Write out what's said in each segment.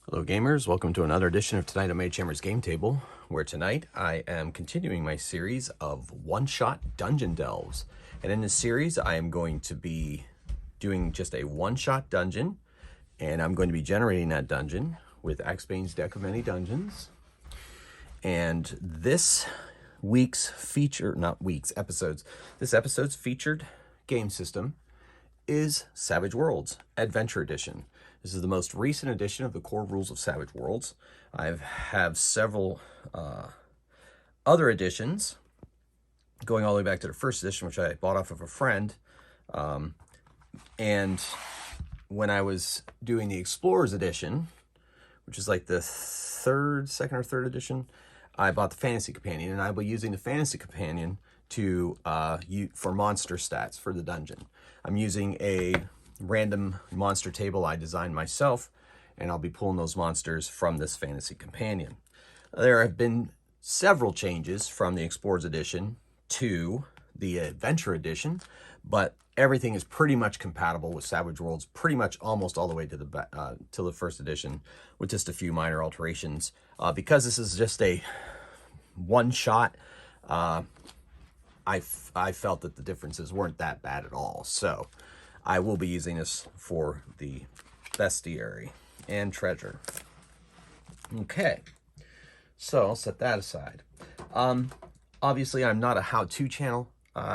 Hello gamers, welcome to another edition of Tonight on Mage Hammer's Game Table, where tonight I am continuing my series of one-shot dungeon delves. And in this series I am going to be doing just a one-shot dungeon, and I'm going to be generating that dungeon with Axbane's Deck of Many Dungeons. And this week's this episode's featured game system is Savage Worlds Adventure Edition. This is the most recent edition of the core rules of Savage Worlds. I have several other editions going all the way back to the first edition, which I bought off of a friend. And when I was doing the Explorers Edition, which is like the second or third edition, I bought the Fantasy Companion, and I'll be using the Fantasy Companion for monster stats for the dungeon. I'm using a random monster table I designed myself, and I'll be pulling those monsters from this Fantasy Companion. There have been several changes from the Explorers Edition to the Adventure Edition, but everything is pretty much compatible with Savage Worlds, pretty much almost all the way to the first edition, with just a few minor alterations. Because this is just a one-shot, I felt that the differences weren't that bad at all. So I will be using this for the bestiary and treasure. Okay, so I'll set that aside. Obviously, I'm not a how-to channel.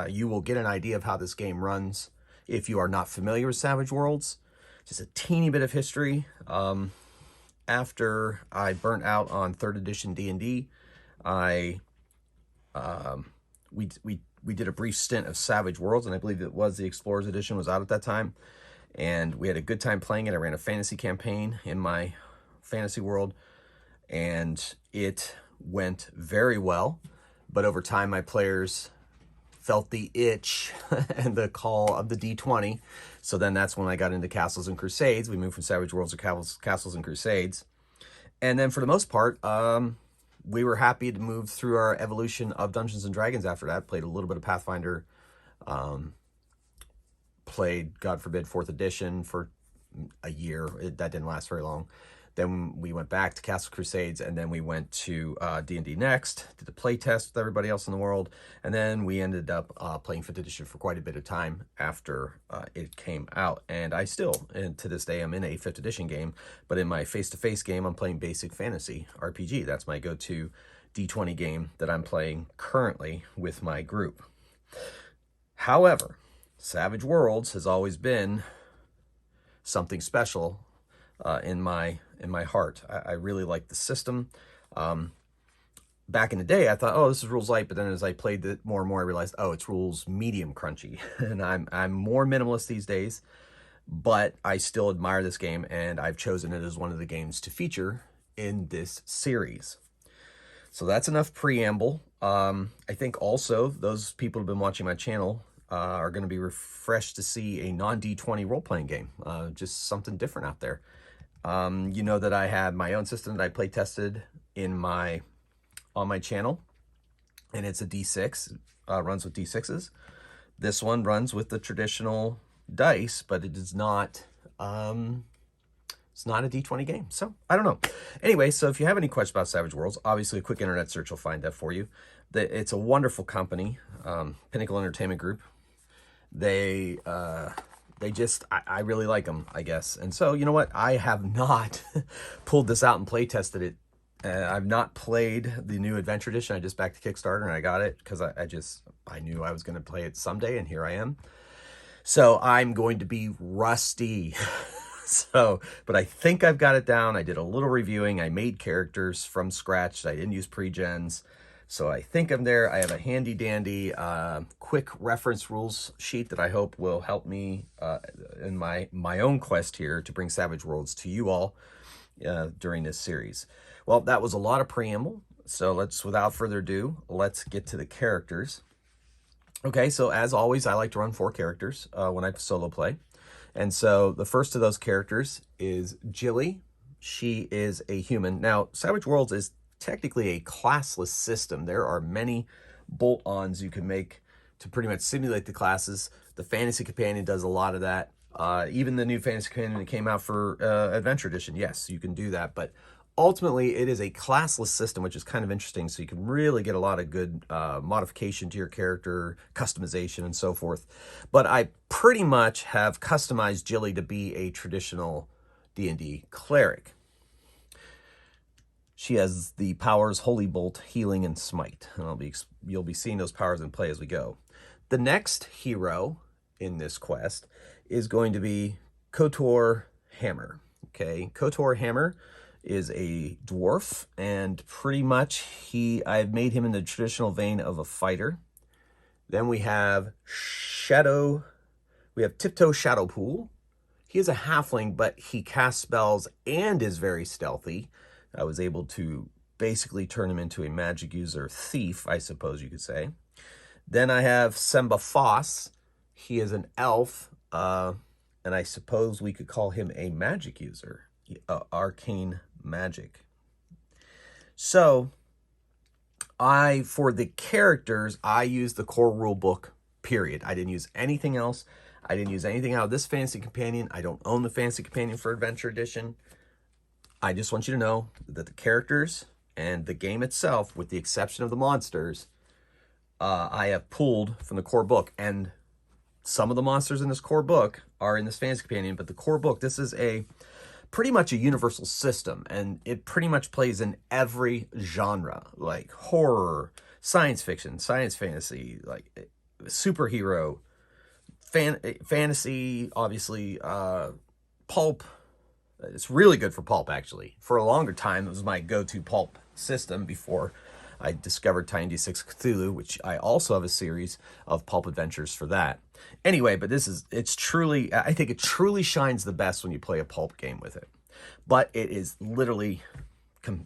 You will get an idea of how this game runs if you are not familiar with Savage Worlds. Just a teeny bit of history. After I burnt out on 3rd edition D&D, we did a brief stint of Savage Worlds, and I believe it was the Explorers Edition was out at that time. And we had a good time playing it. I ran a fantasy campaign in my fantasy world, and it went very well. But over time, my players felt the itch and the call of the D20. So then that's when I got into Castles and Crusades. We moved from Savage Worlds to Castles and Crusades. And then for the most part, we were happy to move through our evolution of Dungeons and Dragons after that. Played a little bit of Pathfinder. Played, God forbid, 4th edition for a year. That didn't last very long. Then we went back to Castle Crusades, and then we went to D&D Next, did the play test with everybody else in the world, and then we ended up playing 5th edition for quite a bit of time after it came out. And I still, and to this day, I'm in a 5th edition game, but in my face-to-face game, I'm playing Basic Fantasy RPG. That's my go-to D20 game that I'm playing currently with my group. However, Savage Worlds has always been something special in my heart. I really like the system. Back in the day, I thought, oh, this is rules light, but then as I played it more and more, I realized, oh, it's rules medium crunchy. And I'm more minimalist these days, but I still admire this game, and I've chosen it as one of the games to feature in this series. So that's enough preamble. I think also those people who've been watching my channel are going to be refreshed to see a non-D20 role-playing game. Just something different out there. You know that I had my own system that I play tested on my channel, and it's a D6, runs with D6s. This one runs with the traditional dice, but it is not, it's not a D20 game. So I don't know. Anyway, so if you have any questions about Savage Worlds, obviously a quick internet search will find that for you. It's a wonderful company, Pinnacle Entertainment Group. I really like them, I guess. And so, you know what? I have not pulled this out and play tested it. I've not played the new Adventure Edition. I just backed the Kickstarter and I got it because I knew I was going to play it someday, and here I am. So I'm going to be rusty. But I think I've got it down. I did a little reviewing. I made characters from scratch. I didn't use pre-gens. So I think I'm there. I have a handy dandy quick reference rules sheet that I hope will help me in my own quest here to bring Savage Worlds to you all during this series. Well, that was a lot of preamble. So without further ado, let's get to the characters. Okay, so as always, I like to run 4 characters when I solo play. And so the first of those characters is Jilly. She is a human. Now, Savage Worlds is technically a classless system. There are many bolt-ons you can make to pretty much simulate the classes. The Fantasy Companion does a lot of that. Even the new Fantasy Companion that came out for Adventure Edition, yes, you can do that. But ultimately, it is a classless system, which is kind of interesting. So you can really get a lot of good modification to your character, customization, and so forth. But I pretty much have customized Jilly to be a traditional D&D cleric. She has the powers Holy Bolt, Healing, and Smite. And you'll be seeing those powers in play as we go. The next hero in this quest is going to be Kotor Hammer. Okay, Kotor Hammer is a dwarf, and pretty much I've made him in the traditional vein of a fighter. Then we have Tiptoe Shadowpool. He is a halfling, but he casts spells and is very stealthy. I was able to basically turn him into a magic user thief, I suppose you could say. Then I have Semba Foss. He is an elf, and I suppose we could call him a magic user, arcane magic. So, for the characters, I used the core rule book, period. I didn't use anything else. I didn't use anything out of this Fantasy Companion. I don't own the Fantasy Companion for Adventure Edition. I just want you to know that the characters and the game itself, with the exception of the monsters, I have pulled from the core book. And some of the monsters in this core book are in this Fantasy Companion, but the core book, this is pretty much a universal system, and it pretty much plays in every genre, like horror, science fiction, science fantasy, like superhero, fantasy, obviously, pulp. It's really good for pulp, actually. For a longer time, it was my go-to pulp system before I discovered Tiny D6 Cthulhu, which I also have a series of pulp adventures for that. Anyway, but it's truly, I think it truly shines the best when you play a pulp game with it. But it is literally,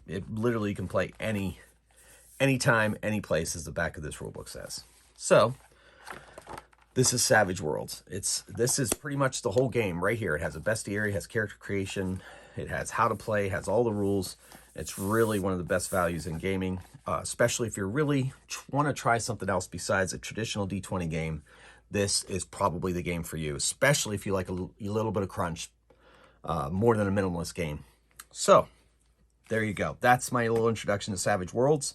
it literally can play anytime, any place, as the back of this rulebook says. So, this is Savage Worlds. This is pretty much the whole game right here. It has a bestiary, it has character creation, it has how to play, it has all the rules. It's really one of the best values in gaming, especially if you really want to try something else besides a traditional D20 game. This is probably the game for you, especially if you like a little bit of crunch, more than a minimalist game. So, there you go. That's my little introduction to Savage Worlds.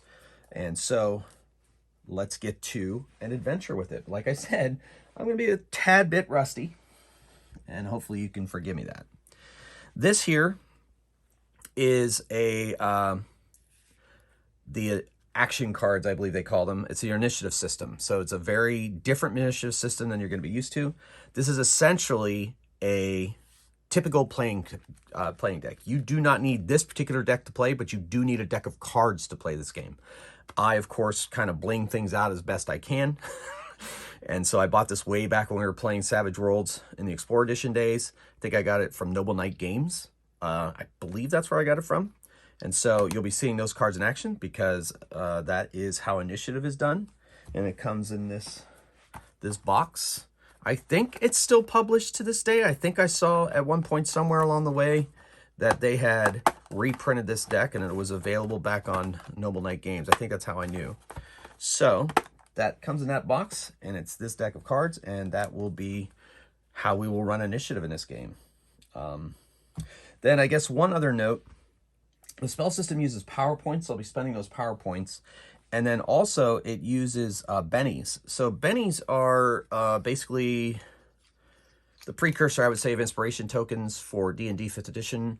And so, let's get to an adventure with it. Like I said, I'm going to be a tad bit rusty, and hopefully you can forgive me that. This here is the action cards, I believe they call them. It's your initiative system. So it's a very different initiative system than you're going to be used to. This is essentially a typical playing deck. You do not need this particular deck to play, but you do need a deck of cards to play this game. I, of course, kind of bling things out as best I can. And so I bought this way back when we were playing Savage Worlds in the Explorer Edition days. I think I got it from Noble Knight Games. I believe that's where I got it from. And so you'll be seeing those cards in action because that is how initiative is done. And it comes in this box. I think it's still published to this day. I think I saw at one point somewhere along the way that they had reprinted this deck and it was available back on Noble Knight Games. I think that's how I knew. So that comes in that box, and it's this deck of cards, and that will be how we will run initiative in this game. Then I guess one other note, the spell system uses power points, so I'll be spending those power points. And then also it uses bennies. So bennies are basically the precursor, I would say, of inspiration tokens for D&D 5th edition.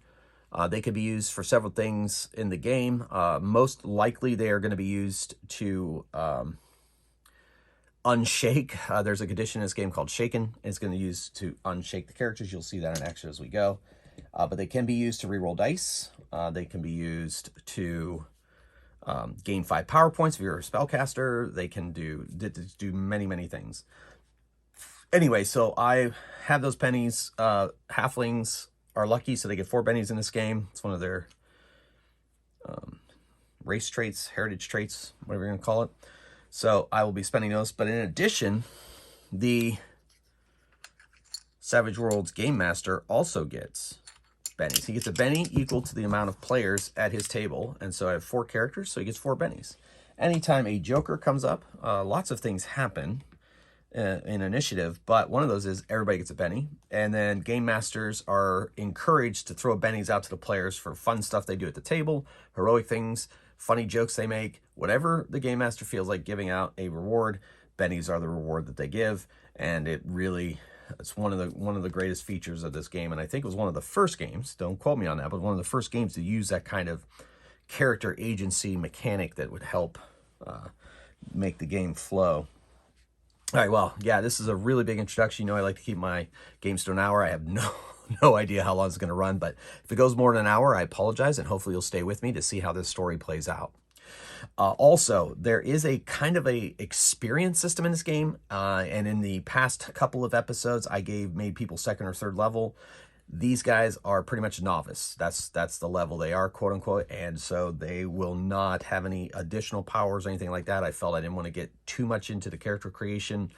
They could be used for several things in the game. Most likely they are going to be used to unshake. There's a condition in this game called Shaken. It's going to use to unshake the characters. You'll see that in action as we go. But they can be used to reroll dice. They can be used to gain 5 power points if you're a spellcaster. They can do many, many things. Anyway, so I have those pennies. Halflings are lucky, so they get 4 bennies in this game. It's one of their race traits, heritage traits, whatever you're going to call it. So I will be spending those. But in addition, the Savage Worlds Game Master also gets bennies. He gets a benny equal to the amount of players at his table. And so I have 4 characters, so he gets 4 bennies. Anytime a joker comes up, lots of things happen. in initiative, but one of those is everybody gets a Benny. And then game masters are encouraged to throw bennies out to the players for fun stuff they do at the table, heroic things, funny jokes they make, whatever the game master feels like giving out a reward. Bennies are the reward that they give, and it's one of the greatest features of this game. And I think it was one of the first games, don't quote me on that, but one of the first games to use that kind of character agency mechanic that would help make the game flow. All right, well, yeah, this is a really big introduction. You know, I like to keep my games to an hour. I have no idea how long it's going to run, but if it goes more than an hour, I apologize, and hopefully you'll stay with me to see how this story plays out. Also, there is a kind of a experience system in this game, and in the past couple of episodes, I made people second or third level. These guys are pretty much novice. That's the level they are, quote unquote, and so they will not have any additional powers or anything like that. I felt I didn't want to get too much into the character creation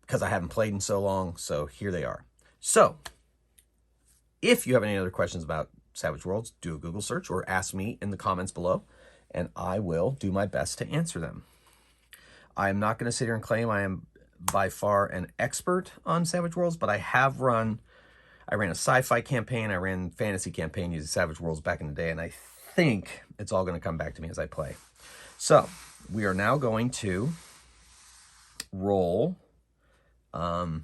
because I haven't played in so long, so here they are. So, if you have any other questions about Savage Worlds, do a Google search or ask me in the comments below, and I will do my best to answer them. I am not going to sit here and claim I am by far an expert on Savage Worlds, but I ran a sci-fi campaign, I ran fantasy campaign using Savage Worlds back in the day, and I think it's all going to come back to me as I play. So, we are now going to roll. We're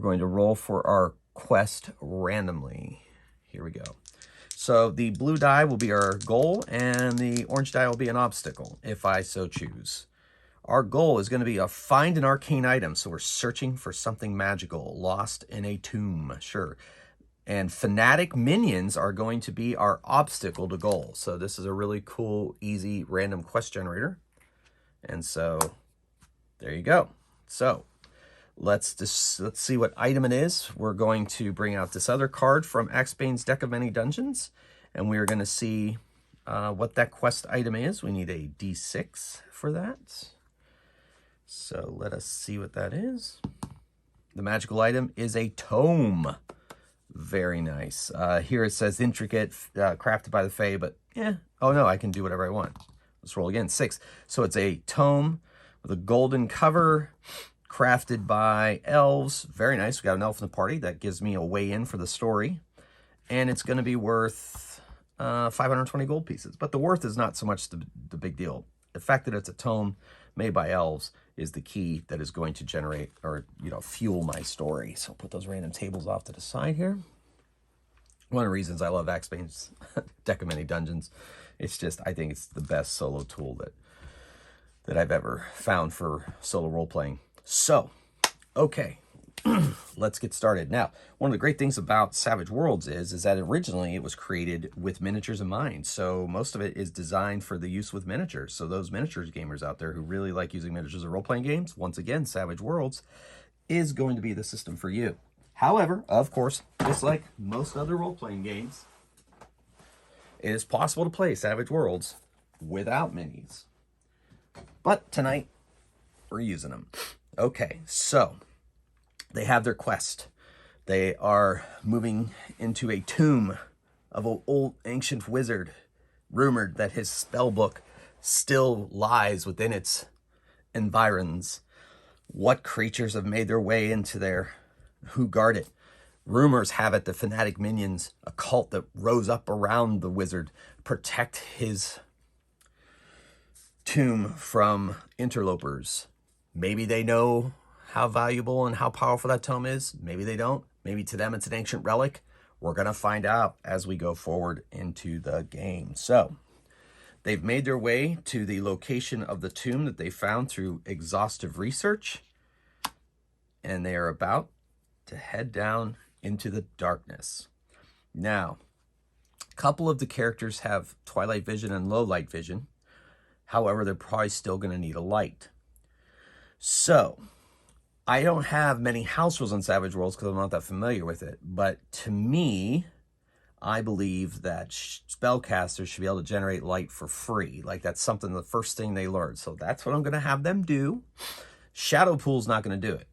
going to roll for our quest randomly. Here we go. So the blue die will be our goal, and the orange die will be an obstacle, if I so choose. Our goal is going to be to find an arcane item, so we're searching for something magical, lost in a tomb, sure. And fanatic minions are going to be our obstacle to goal. So this is a really cool, easy, random quest generator. And so, there you go. So, let's see what item it is. We're going to bring out this other card from Axbane's Deck of Many Dungeons, and we're going to see what that quest item is. We need a D6 for that. So let us see what that is. The magical item is a tome. Very nice. Here it says intricate, crafted by the Fae, but oh no, I can do whatever I want. Let's roll again. 6. So it's a tome with a golden cover, crafted by elves. Very nice. We got an elf in the party. That gives me a way in for the story. And it's going to be worth 520 gold pieces. But the worth is not so much the big deal. The fact that it's a tome made by elves is the key that is going to generate or, fuel my story. So I'll put those random tables off to the side here. One of the reasons I love Axbane's Deck of Many Dungeons, it's just, I think it's the best solo tool that I've ever found for solo role-playing. So, okay, let's get started. Now, one of the great things about Savage Worlds is that originally it was created with miniatures in mind. So most of it is designed for the use with miniatures. So those miniatures gamers out there who really like using miniatures in role-playing games, once again, Savage Worlds is going to be the system for you. However, of course, just like most other role-playing games, it is possible to play Savage Worlds without minis. But tonight, we're using them. Okay, so they have their quest. They are moving into a tomb of an old ancient wizard, rumored that his spell book still lies within its environs. What creatures have made their way into there? Who guard it? Rumors have it the fanatic minions, a cult that rose up around the wizard, protect his tomb from interlopers. Maybe they know how valuable and how powerful that tome is. Maybe they don't. Maybe to them it's an ancient relic. We're going to find out as we go forward into the game. So, they've made their way to the location of the tomb that they found through exhaustive research. And they are about to head down into the darkness. Now, a couple of the characters have twilight vision and low light vision. However, they're probably still going to need a light. So, I don't have many house rules on Savage Worlds because I'm not that familiar with it. But to me, I believe that spellcasters should be able to generate light for free. Like, that's something, the first thing they learn. So that's what I'm going to have them do. Shadowpool's not going to do it.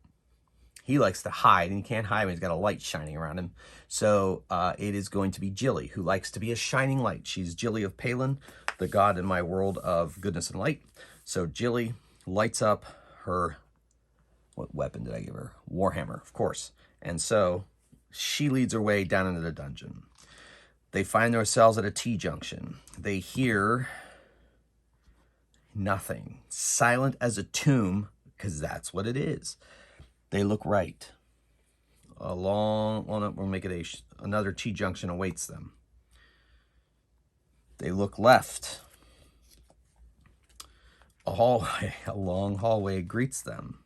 He likes to hide, and he can't hide when he's got a light shining around him. So it is going to be Jilly, who likes to be a shining light. She's Jilly of Palin, the god in my world of goodness and light. So Jilly lights up her, what weapon did I give her? Warhammer, of course. And so she leads her way down into the dungeon. They find themselves at a T-junction. They hear nothing. Silent as a tomb, because that's what it is. They look right. We'll make it another T-junction awaits them. They look left. A hallway, a long hallway greets them.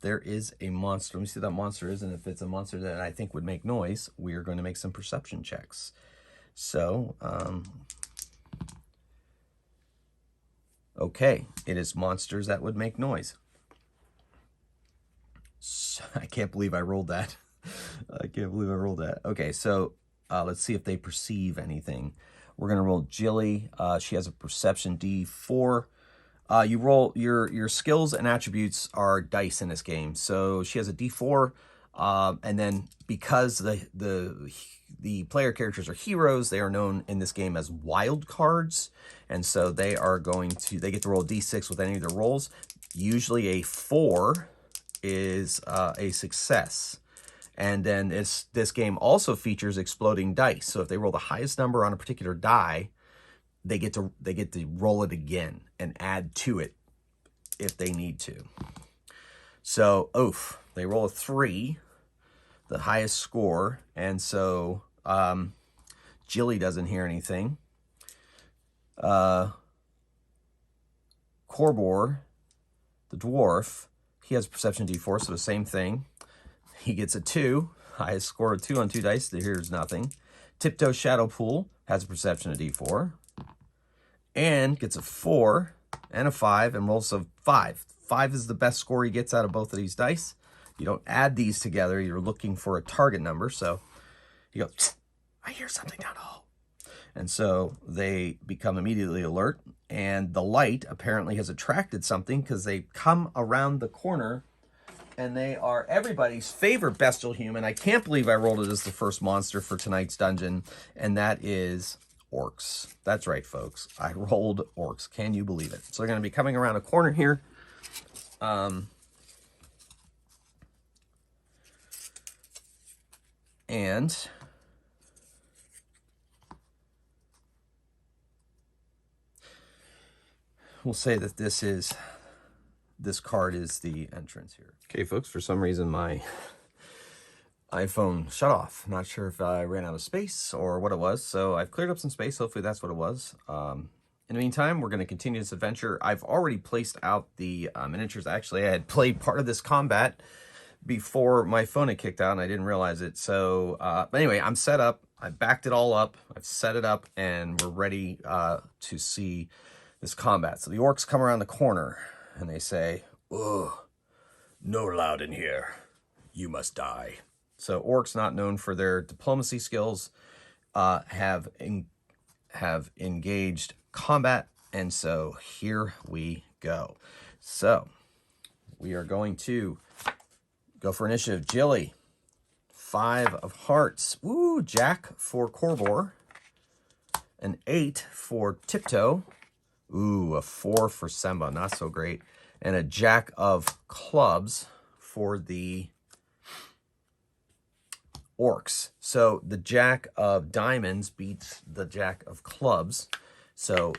There is a monster. Let me see what that monster is, and if it's a monster that I think would make noise, we are going to make some perception checks. So, okay, it is monsters that would make noise. So, I can't believe I rolled that. I can't believe I rolled that. Okay, so let's see if they perceive anything. We're going to roll Jilly. She has a perception D4. You roll your skills and attributes are dice in this game. So she has a D4, and then because the player characters are heroes, they are known in this game as wild cards, and so they get to roll a D6 with any of their rolls. Usually a 4 is a success. And then this game also features exploding dice. So if they roll the highest number on a particular die, they get to roll it again and add to it if they need to. So, they roll a 3, the highest score, and so Jilly doesn't hear anything. Corbor, the dwarf, he has perception D4, so the same thing. He gets a 2, highest score of 2 on 2 dice, that hears nothing. Tiptoe Shadowpool has a perception of D4. And gets a 4 and a 5 and rolls a 5. 5 is the best score he gets out of both of these dice. You don't add these together. You're looking for a target number. So you go, I hear something down the hall. And so they become immediately alert. And the light apparently has attracted something because they come around the corner and they are everybody's favorite bestial human. I can't believe I rolled it as the first monster for tonight's dungeon. And that is orcs. That's right, folks. I rolled orcs. Can you believe it? So they're going to be coming around a corner here. And we'll say that this card is the entrance here. Okay, folks, for some reason my iPhone shut off. Not sure if I ran out of space or what it was. So I've cleared up some space. Hopefully that's what it was. In the meantime, we're going to continue this adventure. I've already placed out the miniatures. Actually, I had played part of this combat before my phone had kicked out and I didn't realize it. So, but anyway, I'm set up. I backed it all up. I've set it up and we're ready to see this combat. So the orcs come around the corner and they say, "Ugh, no loud in here. You must die." So orcs, not known for their diplomacy skills, have engaged combat, and so here we go. So we are going to go for initiative. Jilly, 5 of hearts. Ooh, Jack for Corbor. An 8 for Tiptoe. Ooh, a 4 for Semba, not so great. And a Jack of clubs for the orcs. So the Jack of diamonds beats the Jack of clubs. So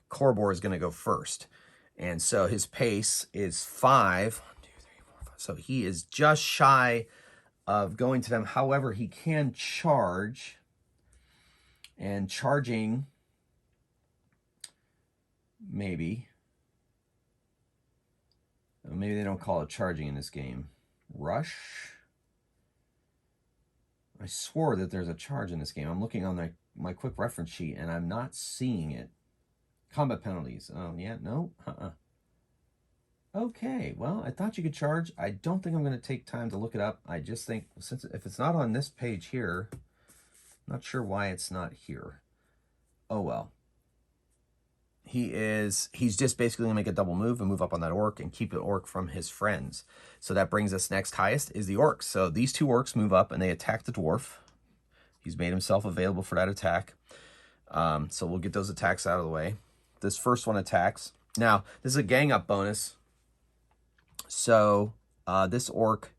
Corbor is going to go first. And so his pace is 5. 1, 2, 3, 4, 5. So he is just shy of going to them. However, he can charge. And charging, maybe they don't call it charging in this game. Rush? I swore that there's a charge in this game. I'm looking on my quick reference sheet, and I'm not seeing it. Combat penalties. Oh, yeah, no? Okay, well, I thought you could charge. I don't think I'm going to take time to look it up. I just think, if it's not on this page here, I'm not sure why it's not here. Oh, well. He's just basically going to make a double move and move up on that orc and keep the orc from his friends. So that brings us next highest is the orcs. So these 2 orcs move up and they attack the dwarf. He's made himself available for that attack. So we'll get those attacks out of the way. This first one attacks. Now, this is a gang up bonus. So this orc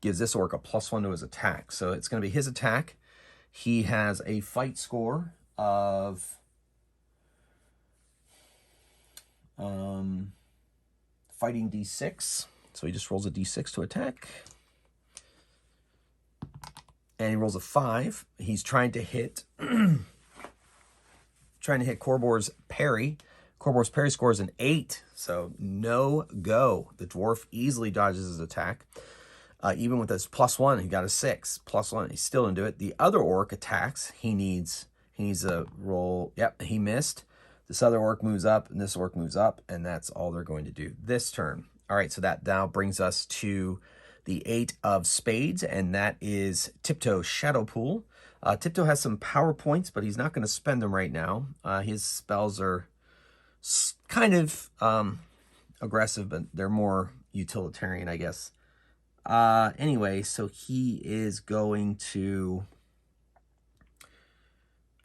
gives this orc a +1 to his attack. So it's going to be his attack. He has a fight score of fighting D6. So he just rolls a D6 to attack. And he rolls a 5. He's trying to hit Corbor's parry. Corbor's parry score is an 8, so no go. The dwarf easily dodges his attack. Even with his +1, he got a 6. +1, he still didn't do it. The other orc attacks. He needs a roll. Yep, he missed. This other orc moves up, and this orc moves up, and that's all they're going to do this turn. All right, so that now brings us to the 8 of spades, and that is Tiptoe Shadowpool. Tiptoe has some power points, but he's not going to spend them right now. His spells are kind of aggressive, but they're more utilitarian, I guess. Anyway, so he is going to,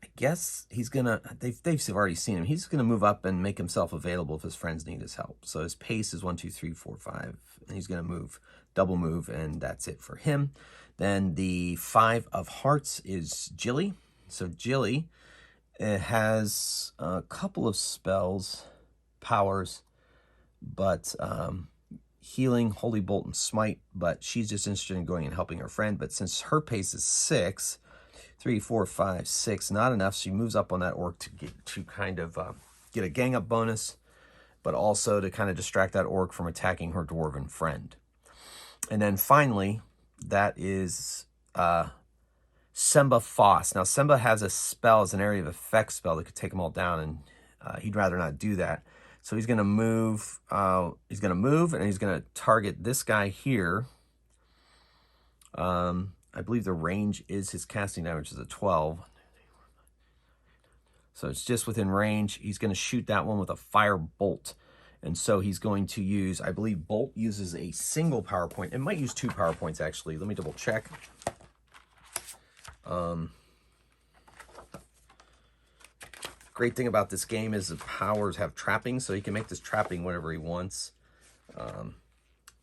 I guess he's gonna, they've already seen him. He's gonna move up and make himself available if his friends need his help. So his pace is 1, 2, 3, 4, 5, and he's gonna move, double move, and that's it for him. Then the 5 of hearts is Jilly. So Jilly has a couple of spells, powers, but healing, holy bolt, and smite, but she's just interested in going and helping her friend. But since her pace is 6, 3, 4, 5, 6, not enough, she moves up on that orc to kind of get a gang up bonus, but also to kind of distract that orc from attacking her dwarven friend. And then finally, that is Semba Foss. Now Semba has a spell, as an area of effect spell that could take them all down, and he'd rather not do that. So he's going to move. He's going to move, and he's going to target this guy here. I believe the range is his casting damage is a 12. So it's just within range. He's going to shoot that one with a fire bolt. And so he's going to use, I believe bolt uses a single power point. It might use 2 power points, actually. Let me double check. Great thing about this game is the powers have trapping, so he can make this trapping whatever he wants.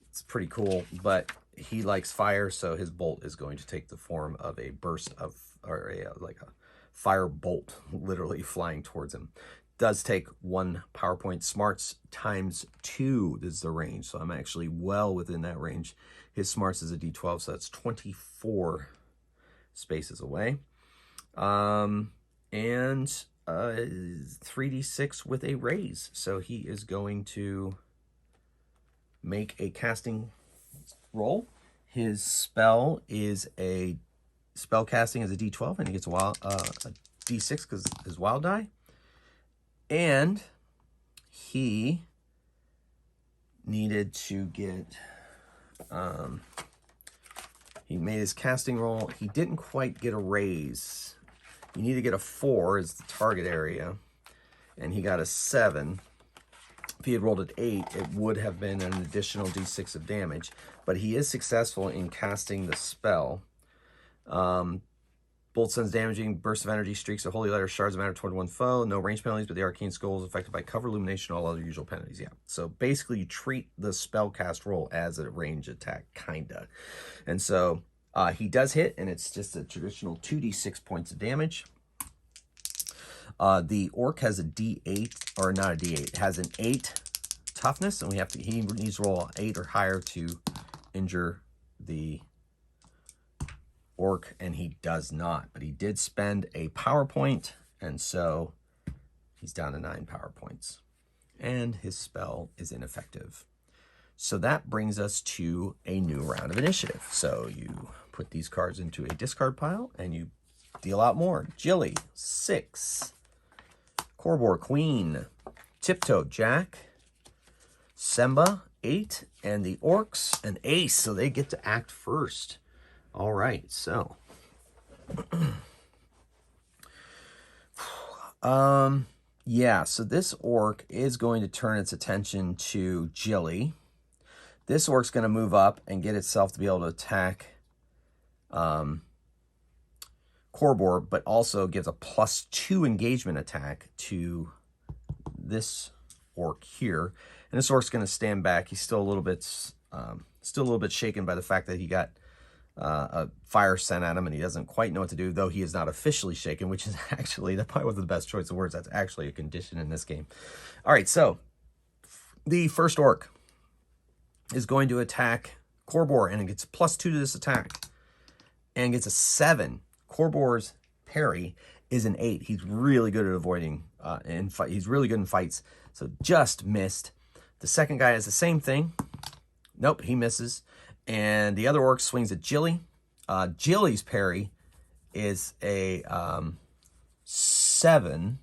It's pretty cool, but he likes fire, so his bolt is going to take the form of a burst of, or like a fire bolt, literally flying towards him. Does take 1 power point. Smarts times 2 is the range, so I'm actually well within that range. His smarts is a D12, so that's 24 spaces away. And 3d6 with a raise. So he is going to make a casting roll. His spell is a spell casting is a D12, and he gets a D6 because his wild die. And he needed to get, he made his casting roll. He didn't quite get a raise. You need to get a 4 as the target area, and he got a 7. If he had rolled an 8, it would have been an additional D6 of damage, but he is successful in casting the spell. Bolt sends damaging bursts of energy, streaks of holy light or shards of matter toward one foe. No range penalties, but the arcane skull is affected by cover, illumination, all other usual penalties. Yeah. So basically, you treat the spell cast roll as a range attack, kinda. And so he does hit, and it's just a traditional 2d6 points of damage. The orc has a D8, or not a D8, it has an 8 toughness, and he needs to roll 8 or higher to injure the orc, and he does not, but he did spend a power point, and so he's down to 9 power points, and his spell is ineffective. So that brings us to a new round of initiative. So you put these cards into a discard pile, and you deal out more. Jilly, 6. Corbor, Queen. Tiptoe, Jack. Semba, 8. And the orcs, an ace, so they get to act first. All right, so yeah, so this orc is going to turn its attention to Jilly. This orc's going to move up and get itself to be able to attack Korbor, but also gives a +2 engagement attack to this orc here. And this orc's going to stand back. He's still a little bit shaken by the fact that he got a fire sent at him and he doesn't quite know what to do, though he is not officially shaken, which is actually, that probably wasn't the best choice of words. That's actually a condition in this game. All right, so the first orc is going to attack Korbor, and it gets +2 to this attack and gets a 7. Korbor's parry is an 8. He's really good at avoiding he's really good in fights, so just missed. The second guy has the same thing. Nope, he misses. And the other orc swings at Jilly. Jilly's parry is a 7.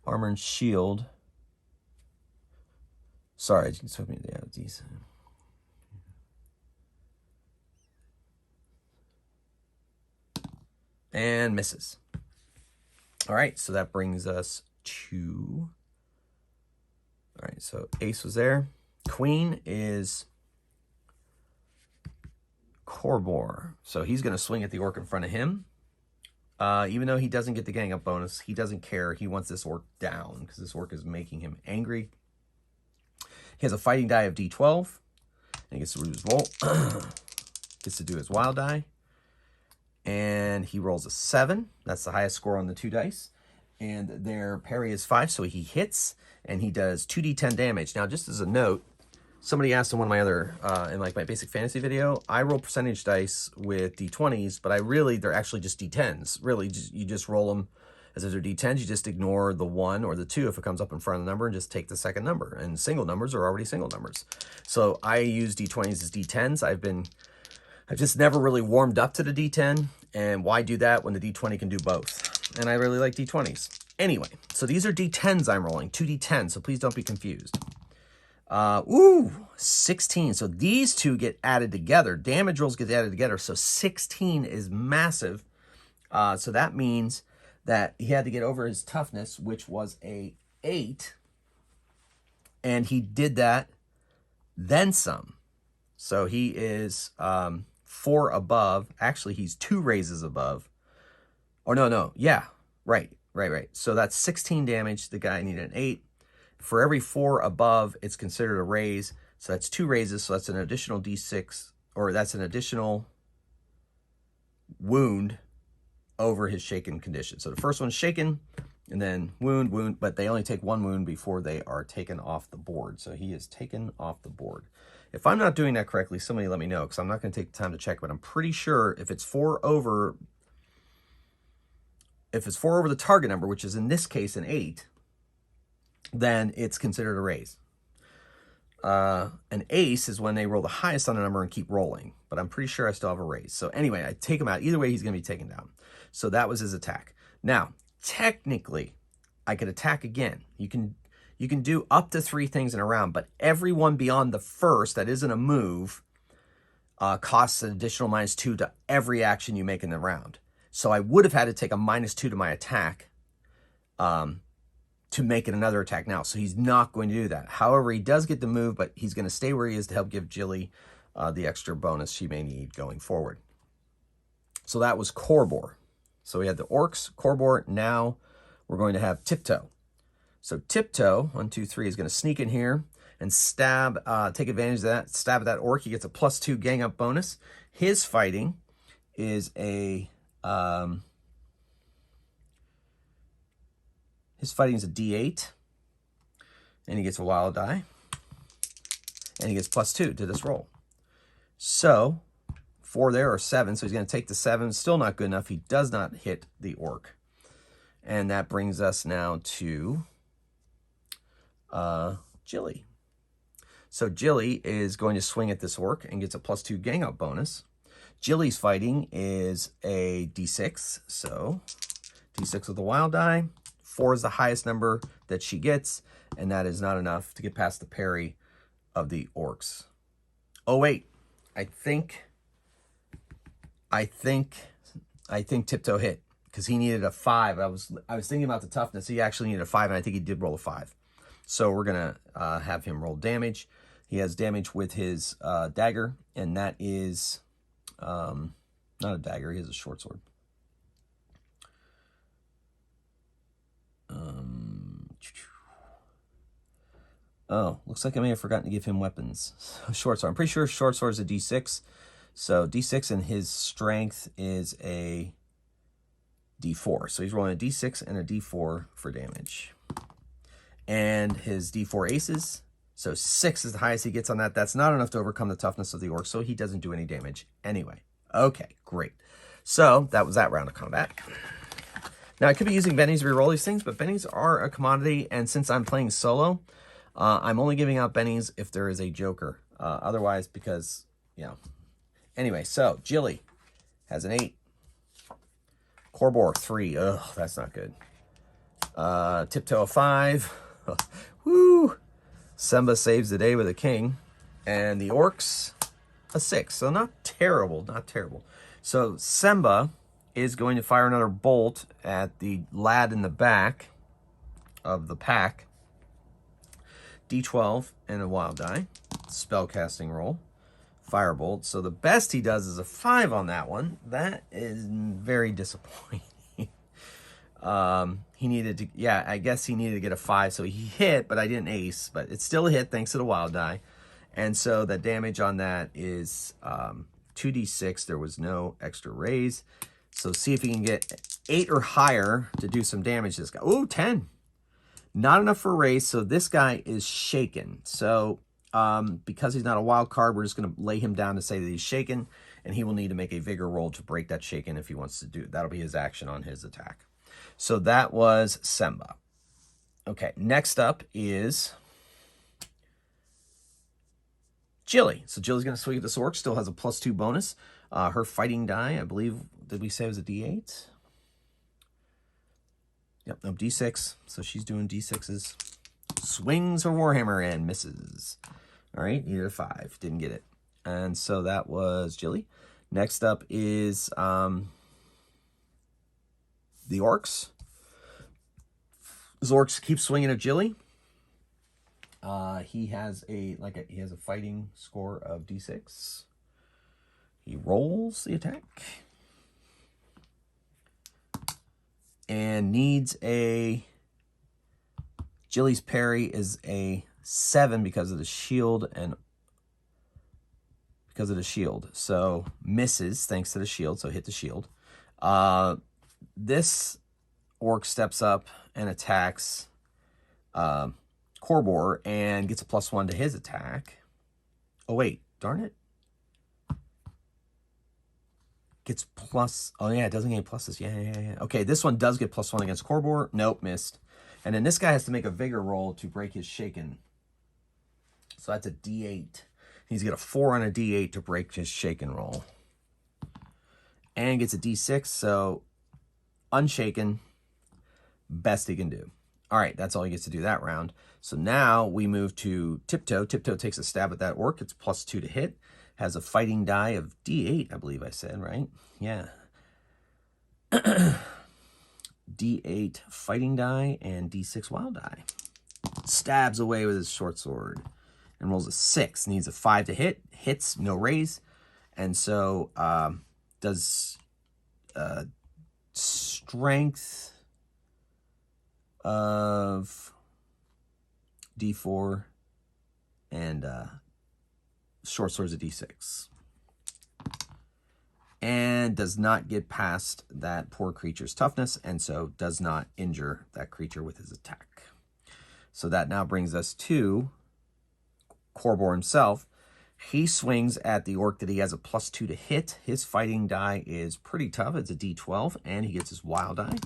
Armor and shield. Sorry, I just took me down. These. And misses. All right, so that brings us to... All right, so ace was there. Queen is Korbor. So he's going to swing at the orc in front of him. Even though he doesn't get the gang up bonus, he doesn't care. He wants this orc down because this orc is making him angry. He has a fighting die of D12. And he gets to do his roll. Gets to do his wild die. And he rolls a 7. That's the highest score on the 2 dice. And their parry is 5, so he hits. And he does 2d10 damage. Now, just as a note, somebody asked in one of my other, in like my basic fantasy video, I roll percentage dice with d20s, but they're actually just d10s. Really, you just roll them as if they're d10s. You just ignore the 1 or the 2 if it comes up in front of the number and just take the second number. And single numbers are already single numbers. So I use d20s as d10s. I've just never really warmed up to the d10. And why do that when the d20 can do both? And I really like d20s. Anyway, so these are d10s I'm rolling, 2d10, so please don't be confused. 16. So these two get added together. Damage rolls get added together, so 16 is massive. So that means that he had to get over his toughness, which was a 8. And he did that, then some. So he is 4 above. Actually, he's 2 raises above. Oh, no. Yeah, right. So that's 16 damage. The guy needed an 8. For every 4 above, it's considered a raise. So that's 2 raises. So that's an additional D6, or that's an additional wound over his shaken condition. So the first one's shaken, and then wound, but they only take 1 wound before they are taken off the board. So he is taken off the board. If I'm not doing that correctly, somebody let me know, because I'm not going to take the time to check, but I'm pretty sure if it's 4 over the target number, which is in this case an 8, then it's considered a raise. An ace is when they roll the highest on a number and keep rolling, but I'm pretty sure I still have a raise. So anyway, I take him out. Either way, he's going to be taken down. So that was his attack. Now, technically, I could attack again. You can do up to 3 things in a round, but every one beyond the first that isn't a move costs an additional -2 to every action you make in the round. So I would have had to take a -2 to my attack to make it another attack now. So he's not going to do that. However, he does get the move, but he's going to stay where he is to help give Jilly the extra bonus she may need going forward. So that was Korbor. So we had the orcs, Korbor. Now we're going to have Tiptoe. So Tiptoe, 1, 2, 3, is going to sneak in here and stab, take advantage of that, stab at that orc. He gets a +2 gang up bonus. His fighting is a... his fighting is a D8, and he gets a wild die, and he gets +2 to this roll. So 4 there, or 7, so he's going to take the 7. Still not good enough. He does not hit the orc. And that brings us now to Jilly. So Jilly is going to swing at this orc and gets a +2 gang up bonus. Jilly's fighting is a D6, so D6 with a wild die. 4 is the highest number that she gets, and that is not enough to get past the parry of the orcs. Oh wait, I think Tiptoe hit because he needed a 5. I was thinking about the toughness. He actually needed a 5, and I think he did roll a 5. So we're gonna have him roll damage. He has damage with his dagger, and that is not a dagger. He has a short sword. Oh, looks like I may have forgotten to give him weapons. Short sword. I'm pretty sure short sword is a D6. So D6 and his strength is a D4. So he's rolling a D6 and a D4 for damage. And his D4 aces. So 6 is the highest he gets on that. That's not enough to overcome the toughness of the orc, so he doesn't do any damage anyway. Okay, great. So that was that round of combat. Now, I could be using bennies to reroll these things, but bennies are a commodity, and since I'm playing solo, I'm only giving out bennies if there is a joker. Otherwise, because, you know. Anyway, so Jilly has an 8. Korbor, 3. Ugh, that's not good. Tiptoe, 5. Woo! Semba saves the day with a king. And the orcs, a 6. So not terrible, not terrible. So Semba is going to fire another bolt at the lad in the back of the pack. D12 and a wild die. Spellcasting roll. Firebolt. So the best he does is a 5 on that one. That is very disappointing. He needed to, yeah, I guess he needed to get a 5, so he hit, but I didn't ace, but it's still a hit thanks to the wild die. And so the damage on that is 2d6. There was no extra raise. So see if he can get 8 or higher to do some damage to this guy. Ooh, 10. Not enough for a raise, so this guy is shaken. So because he's not a wild card, we're just going to lay him down to say that he's shaken, and he will need to make a vigor roll to break that shaken if he wants to do. That'll be his action on his attack. So that was Semba. Okay, next up is Jilly. So Jilly's going to swing at this orc, still has a +2 bonus. Her fighting die, I believe, did we say it was a D8? Yep, no, D6. So she's doing D6s. Swings her Warhammer and misses. All right, needed a 5. Didn't get it. And so that was Jilly. Next up is the orcs. These orcs keep swinging at Jilly. He has a fighting score of D6. He rolls the attack. And needs a... Jilly's parry is a 7 because of the shield and... Because of the shield. So misses thanks to the shield, so hit the shield. This orc steps up and attacks Korbor and gets a +1 to his attack. Oh, wait. Darn it. Gets plus... Oh, yeah, it doesn't get pluses. Yeah. Okay, this one does get +1 against Korbor. Nope, missed. And then this guy has to make a vigor roll to break his shaken. So that's a D8. He's got a 4 on a D8 to break his shaken roll. And gets a D6, so unshaken. Best he can do. All right, that's all he gets to do that round. So now we move to Tiptoe. Tiptoe takes a stab at that orc. It's +2 to hit. Has a fighting die of D8, I believe I said, right? Yeah. D8 fighting die and D6 wild die. Stabs away with his short sword and rolls a 6. Needs a 5 to hit. Hits, no raise. And so does strength of D4 and short sword's a D6. And does not get past that poor creature's toughness, and so does not injure that creature with his attack. So that now brings us to Korbor himself. He swings at the orc that he has a +2 to hit. His fighting die is pretty tough. It's a D12, and he gets his wild die.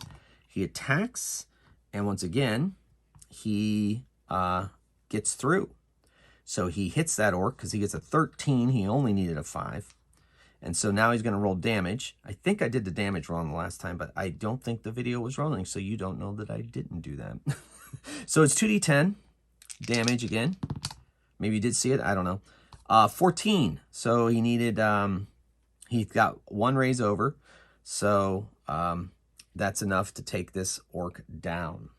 He attacks, and once again, he gets through. So he hits that orc because he gets a 13. He only needed a 5. And so now he's going to roll damage. I think I did the damage wrong the last time, but I don't think the video was rolling, so you don't know that I didn't do that. So it's 2d10 damage again. Maybe you did see it. I don't know. 14. So he needed, he got 1 raise over. So that's enough to take this orc down.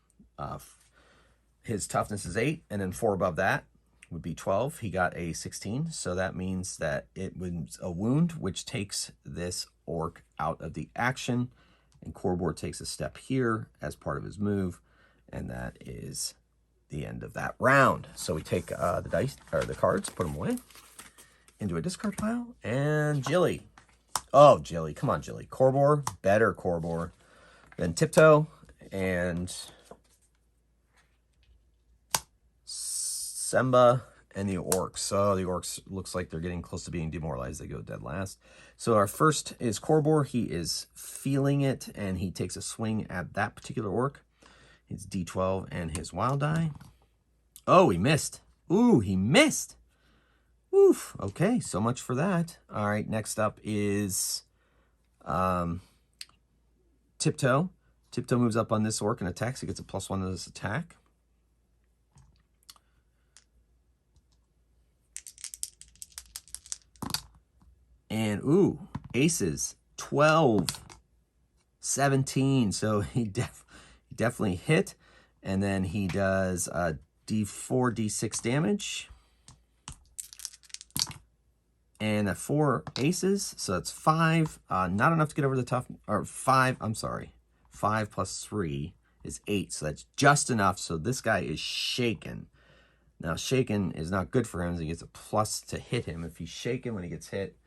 His toughness is 8, and then 4 above that. would be 12. He got a 16, so that means that it was a wound, which takes this orc out of the action. And Corbor takes a step here as part of his move, and that is the end of that round. So we take the dice or the cards, put them away into a discard pile, and Jilly. Oh, Jilly, come on, Jilly. Corbor, better Corbor than Tiptoe, and Semba and the orcs. So the orcs looks like they're getting close to being demoralized. They go dead last. So our first is Corbor. He is feeling it, and he takes a swing at that particular orc. His D12 and his wild die. Oh, he missed. Ooh, he missed. Oof. Okay, so much for that. All right, next up is Tiptoe. Tiptoe moves up on this orc and attacks. He gets a +1 to this attack. And, ooh, aces. 12, 17. So he definitely hit. And then he does D4, D6 damage. And 4 aces. So that's 5. Not enough to get over the tough, or 5, I'm sorry. 5 plus 3 is 8. So that's just enough. So this guy is shaken. Now, shaken is not good for him. As he gets a plus to hit him. If he's shaken when he gets hit,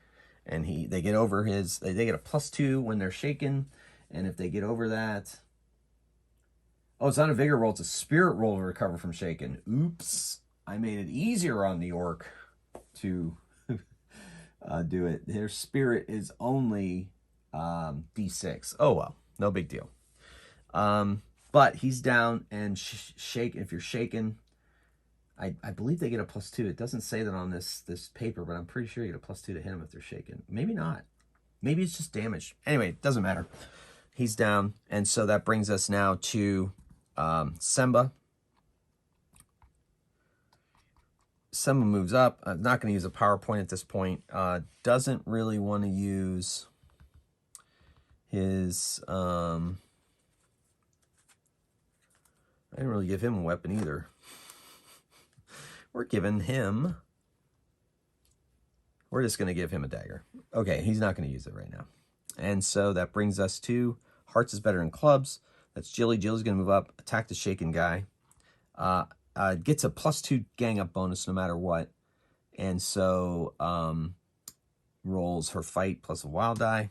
and they get over his, they get a +2 when they're shaken. And if they get over that, oh, it's not a vigor roll, it's a spirit roll to recover from shaken. Oops, I made it easier on the orc to do it. Their spirit is only D6. Oh well, no big deal. But he's down and shake. If you're shaken, I believe they get a +2. It doesn't say that on this paper, but I'm pretty sure you get a +2 to hit them if they're shaken. Maybe not. Maybe it's just damage. Anyway, it doesn't matter. He's down, and so that brings us now to Semba. Semba moves up. I'm not going to use a PowerPoint at this point. Doesn't really want to use his... I didn't really give him a weapon either. We're just going to give him a dagger. Okay, he's not going to use it right now. And so that brings us to Hearts is better than clubs. That's Jilly. Jilly's going to move up, attack the shaken guy. Gets a +2 gang up bonus no matter what. And so rolls her fight plus a wild die.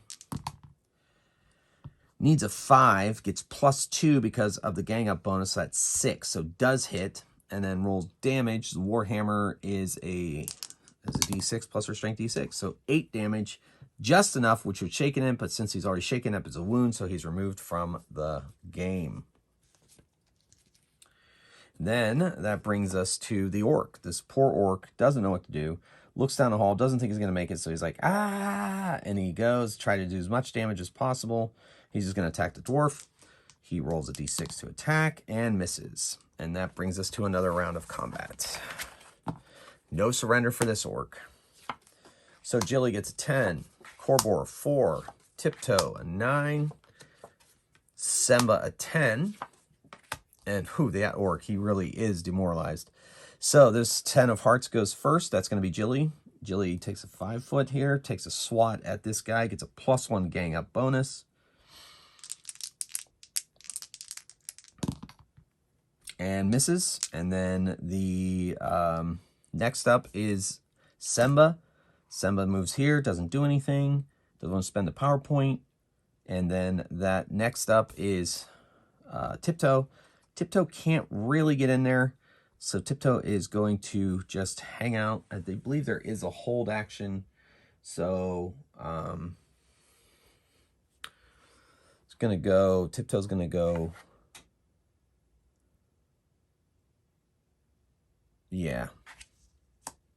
Needs a 5, gets +2 because of the gang up bonus. So that's 6, so does hit. And then rolls damage. The Warhammer is a D6 plus her strength D6. So 8 damage, just enough, which would shaken him. But since he's already shaken up, it's a wound, so he's removed from the game. Then that brings us to the orc. This poor orc doesn't know what to do. Looks down the hall, doesn't think he's going to make it. So he's like, ah, and he goes, try to do as much damage as possible. He's just going to attack the dwarf. He rolls a D6 to attack and misses. And that brings us to another round of combat. No surrender for this orc. So Jilly gets a 10. Corbor, 4. Tiptoe, a 9. Semba, a 10. And that orc, he really is demoralized. So this 10 of hearts goes first. That's going to be Jilly. Jilly takes a 5-foot here, takes a swat at this guy, gets a +1 gang up bonus. And misses. And then the next up is Semba. Semba moves here, doesn't do anything, doesn't want to spend the PowerPoint. And then that next up is Tiptoe. Tiptoe can't really get in there, so Tiptoe is going to just hang out. I believe there is a hold action, so it's going to go, Tiptoe's going to go, yeah.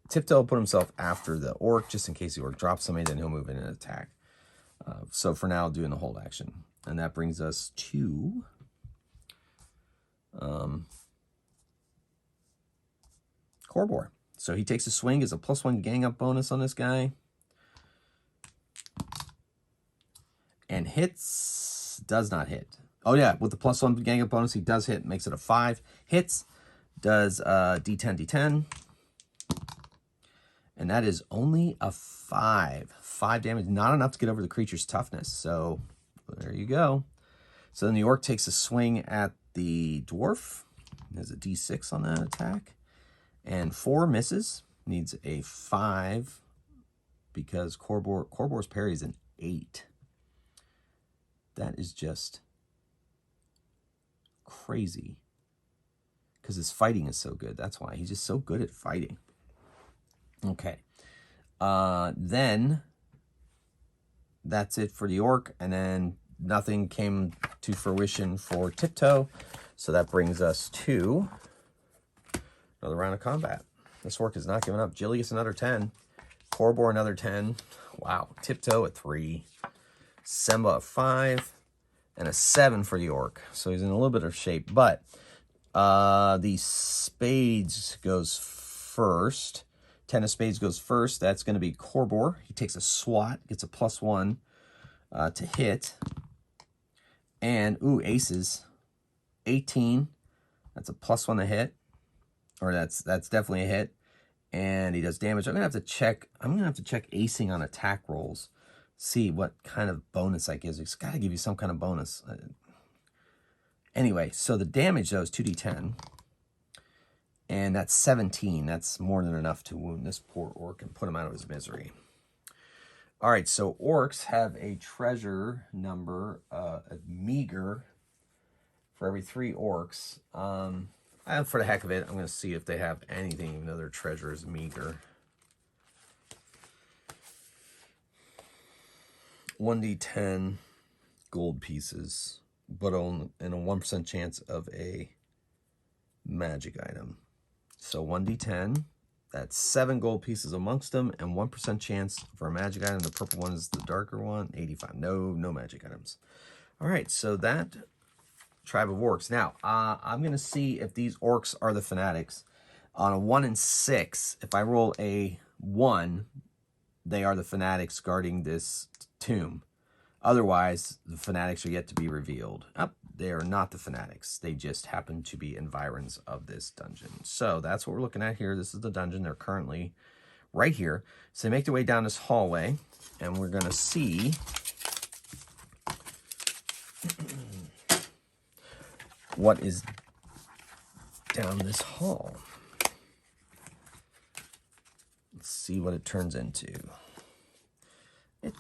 Tiptoe will put himself after the orc, just in case the orc drops somebody, then he'll move in and attack. So for now, doing the hold action. And that brings us to Corbor. So he takes a swing, gets a +1 gang up bonus on this guy. And hits, does not hit. Oh yeah, with the +1 gang up bonus, he does hit, makes it a 5. Hits, does D10, D10. And that is only a 5. 5 damage, not enough to get over the creature's toughness. So there you go. So then the orc takes a swing at the dwarf. There's a d6 on that attack. And 4 misses. Needs a 5 because Corbor's parry is an 8. That is just crazy. Because his fighting is so good. That's why. He's just so good at fighting. Okay. Then that's it for the orc. And then nothing came to fruition for Tiptoe. So that brings us to another round of combat. This orc is not giving up. Jillius another 10. Corbor another 10. Wow. Tiptoe at 3. Semba a 5. And a 7 for the orc. So he's in a little bit of shape. But the spades goes first. 10 of spades goes first. That's going to be Corbor. He takes a swat. Gets a +1 to hit. And, ooh, aces. 18. That's a +1 to hit. Or that's definitely a hit. And he does damage. I'm gonna have to check acing on attack rolls. See what kind of bonus that gives. It's gotta give you some kind of bonus. Anyway, so the damage though is 2d10. And that's 17. That's more than enough to wound this poor orc and put him out of his misery. All right, so orcs have a treasure number, a meager, for every 3 orcs. For the heck of it, I'm going to see if they have anything, even though their treasure is meager. 1d10 gold pieces, but in a 1% chance of a magic item. So 1d10, that's 7 gold pieces amongst them, and 1% chance for a magic item. The purple one is the darker one, 85. No magic items. All right, so that tribe of orcs. Now, I'm going to see if these orcs are the fanatics. On a 1 and 6, if I roll a 1, they are the fanatics guarding this tomb. Otherwise, the fanatics are yet to be revealed. They are not the fanatics. They just happen to be environs of this dungeon. So that's what we're looking at here. This is the dungeon. They're currently right here. So they make their way down this hallway, and we're going to see what is down this hall. Let's see what it turns into. It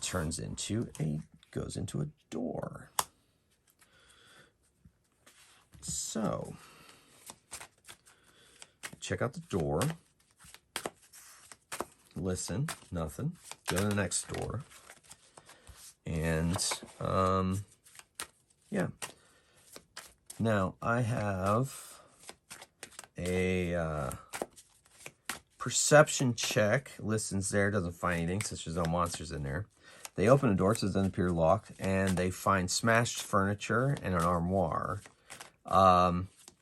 goes into a door. So, check out the door. Listen, nothing. Go to the next door. And, yeah. Now, I have a perception check. Listens there, doesn't find anything since there's no monsters in there. They open a door, so it doesn't appear locked, and they find smashed furniture and an armoire.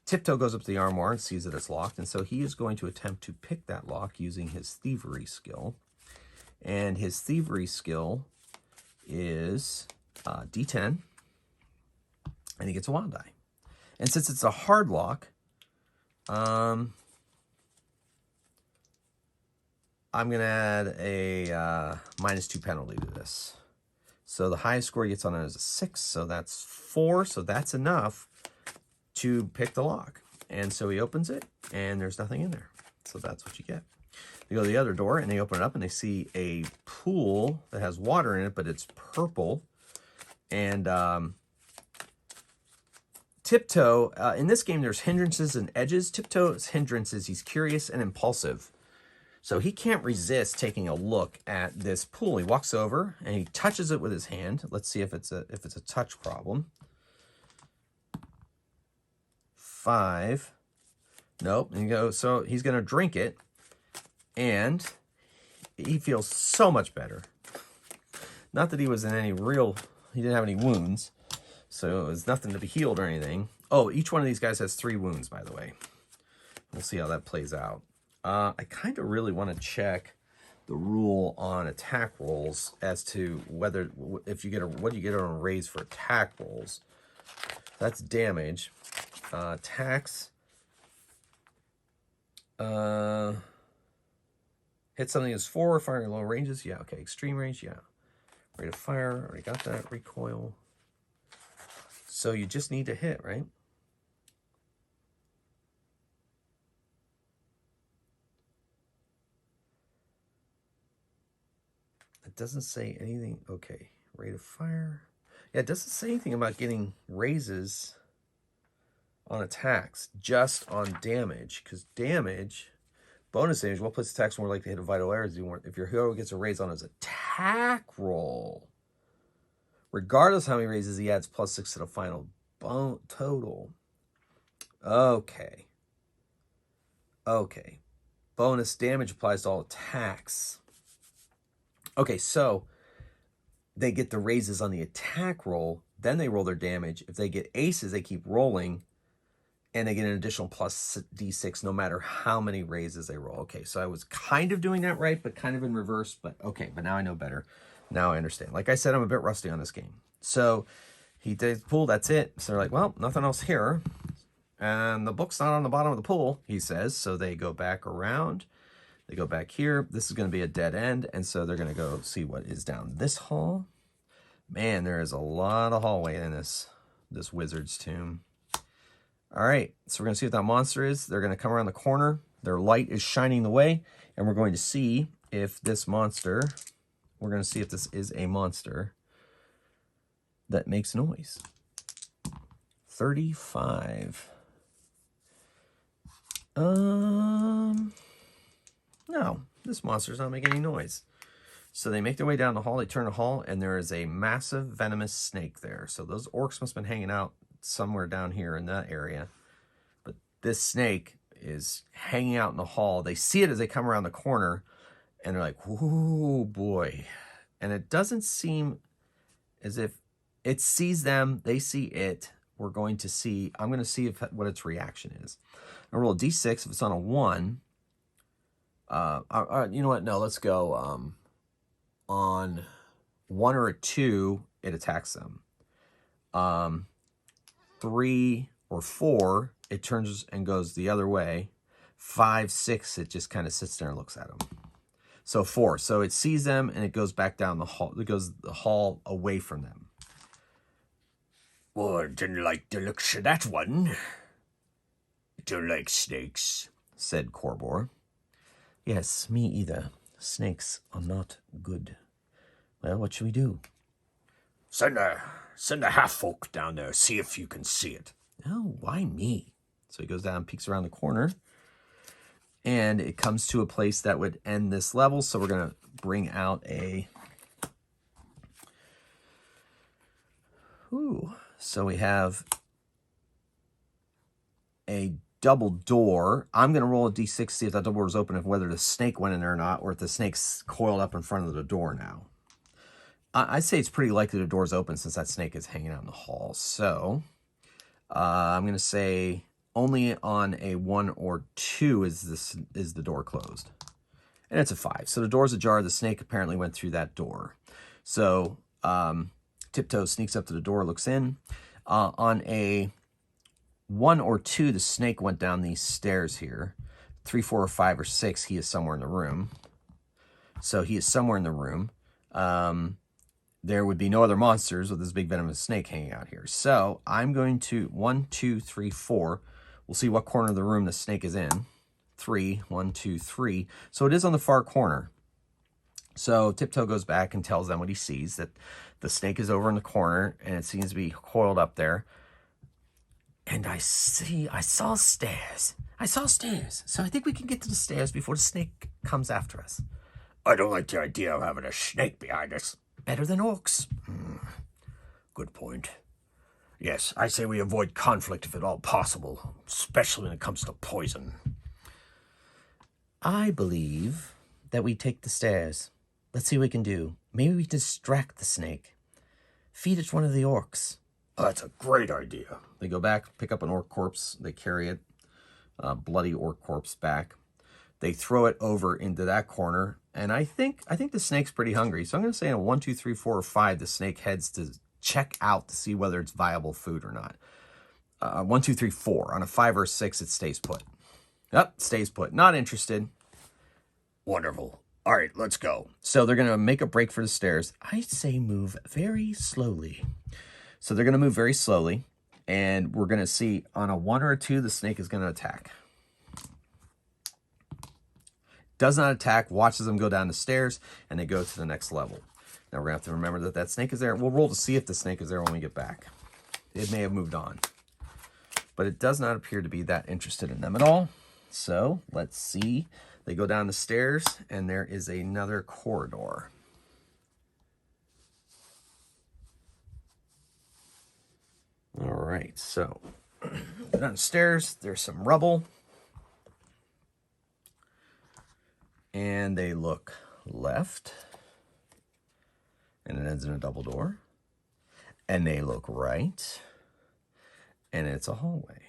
Tiptoe goes up to the armoire and sees that it's locked, and so he is going to attempt to pick that lock using his thievery skill. And his thievery skill is D10, and he gets a wild die. And since it's a hard lock, I'm going to add a -2 penalty to this. So the highest score he gets on it is a 6, so that's 4, so that's enough to pick the lock. And so he opens it, and there's nothing in there. So that's what you get. They go to the other door, and they open it up, and they see a pool that has water in it, but it's purple. And Tiptoe, in this game, there's hindrances and edges. Tiptoe's hindrance is he's curious and impulsive. So he can't resist taking a look at this pool. He walks over and he touches it with his hand. Let's see if it's a touch problem. 5. Nope. And so he's going to drink it, and he feels so much better. Not that he was in he didn't have any wounds, so it was nothing to be healed or anything. Oh, each one of these guys has 3 wounds, by the way. We'll see how that plays out. I kind of really want to check the rule on attack rolls as to what you get on a raise for attack rolls. That's damage. Attacks. Hit something that's 4, fire low ranges. Yeah, okay. Extreme range, yeah. Rate of fire, already got that. Recoil. So you just need to hit, right? It doesn't say anything. Okay, rate of fire. Yeah, it doesn't say anything about getting raises on attacks, just on damage. Because damage, bonus damage, well plus attacks more likely to hit a vital area. If your hero gets a raise on his attack roll, regardless of how many raises he adds, +6 to the final total. Okay. Okay. Bonus damage applies to all attacks. Okay, so they get the raises on the attack roll, then they roll their damage. If they get aces, they keep rolling, and they get an additional plus d6 no matter how many raises they roll. Okay, so I was kind of doing that right, but kind of in reverse, but okay, but now I know better. Now I understand. Like I said, I'm a bit rusty on this game. So he did pool, that's it. So they're like, well, nothing else here. And the book's not on the bottom of the pool, he says. So they go back around. They go back here. This is going to be a dead end. And so they're going to go see what is down this hall. Man, there is a lot of hallway in this wizard's tomb. All right, so we're going to see what that monster is. They're going to come around the corner. Their light is shining the way. And we're going to see if this monster, we're going to see if this is a monster that makes noise. 35. No, this monster's not making any noise. So they make their way down the hall, they turn the hall, and there is a massive venomous snake there. So those orcs must have been hanging out somewhere down here in that area. But this snake is hanging out in the hall. They see it as they come around the corner, and they're like, "Ooh, boy." And it doesn't seem as if it sees them, they see it. We're going to see, I'm going to see what its reaction is. I roll a d6. If it's on a 1, you know what? No, let's go on 1 or a 2, it attacks them. 3 or 4, it turns and goes the other way. 5, 6, it just kind of sits there and looks at them. So 4. So it sees them and it goes back down the hall. It goes the hall away from them. Well, I didn't like the looks of that one. Don't like snakes, said Corbor. Yes, me either. Snakes are not good. Well, what should we do? Send a half-folk down there, see if you can see it. Oh, why me? So he goes down, peeks around the corner, and it comes to a place that would end this level. So we're going to bring out a... Ooh. So we have a double door. I'm going to roll a d6, see if that double door is open, if whether the snake went in there or not, or if the snake's coiled up in front of the door now. I'd say it's pretty likely the door's open since that snake is hanging out in the hall. So I'm going to say only on a 1 or 2 is the door closed. And it's a 5. So the door's ajar. The snake apparently went through that door. So Tiptoe sneaks up to the door, looks in. On a 1 or 2, the snake went down these stairs here. 3, 4, or 5, or 6, he is somewhere in the room. So he is somewhere in the room. There would be no other monsters with this big venomous snake hanging out here. So I'm going to 1, 2, 3, 4. We'll see what corner of the room the snake is in. 3, 1, 2, 3. So it is on the far corner. So Tiptoe goes back and tells them what he sees, that the snake is over in the corner and it seems to be coiled up there. And I saw stairs. So I think we can get to the stairs before the snake comes after us. I don't like the idea of having a snake behind us. Better than orcs. Good point. Yes, I say we avoid conflict if at all possible, especially when it comes to poison. I believe that we take the stairs. Let's see what we can do. Maybe we distract the snake. Feed it to one of the orcs. Oh, that's a great idea. They go back, pick up an orc corpse. They carry it, bloody orc corpse back. They throw it over into that corner. And I think the snake's pretty hungry. So I'm going to say in a 1, 2, 3, 4, or 5, the snake heads to check out to see whether it's viable food or not. 1, 2, 3, 4. On a 5 or 6, it stays put. Yep, stays put. Not interested. Wonderful. All right, let's go. So they're going to make a break for the stairs. I say move very slowly. So they're going to move very slowly, and we're going to see on a 1 or a 2, the snake is going to attack. Does not attack, watches them go down the stairs, and they go to the next level. Now we're going to have to remember that that snake is there. We'll roll to see if the snake is there when we get back. It may have moved on. But it does not appear to be that interested in them at all. So let's see. They go down the stairs, and there is another corridor. All right, so downstairs, there's some rubble. And they look left, and it ends in a double door. And they look right, and it's a hallway.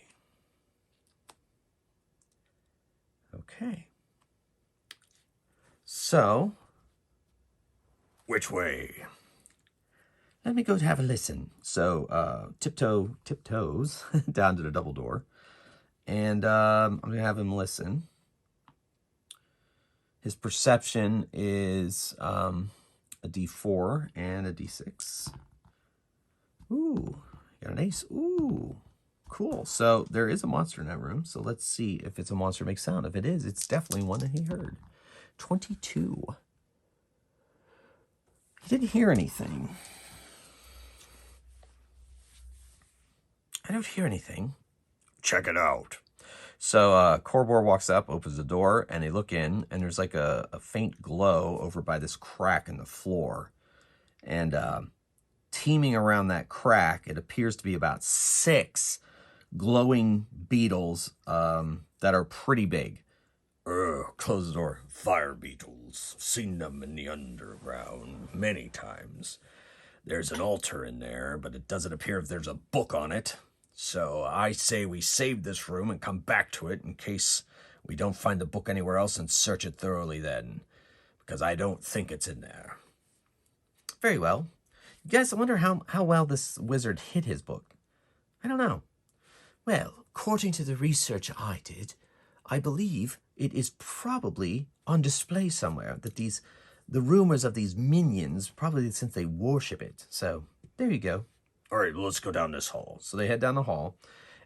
Okay. So, which way? Let me go have a listen. So, tiptoes down to the double door. And I'm going to have him listen. His perception is a D4 and a D6. Ooh, got an ace. Ooh, cool. So there is a monster in that room. So let's see if it's a monster makes sound. If it is, it's definitely one that he heard. 22. He didn't hear anything. I don't hear anything. Check it out. So Corbor walks up, opens the door, and they look in, and there's like a faint glow over by this crack in the floor. And teeming around that crack, it appears to be about 6 glowing beetles that are pretty big. Close the door. Fire beetles. Seen them in the underground many times. There's an altar in there, but it doesn't appear if there's a book on it. So I say we save this room and come back to it in case we don't find the book anywhere else and search it thoroughly then. Because I don't think it's in there. Very well. Guys, I wonder how well this wizard hid his book. I don't know. Well, according to the research I did, I believe it is probably on display somewhere. That the rumors of these minions, probably since they worship it. So, there you go. All right, let's go down this hall. So they head down the hall,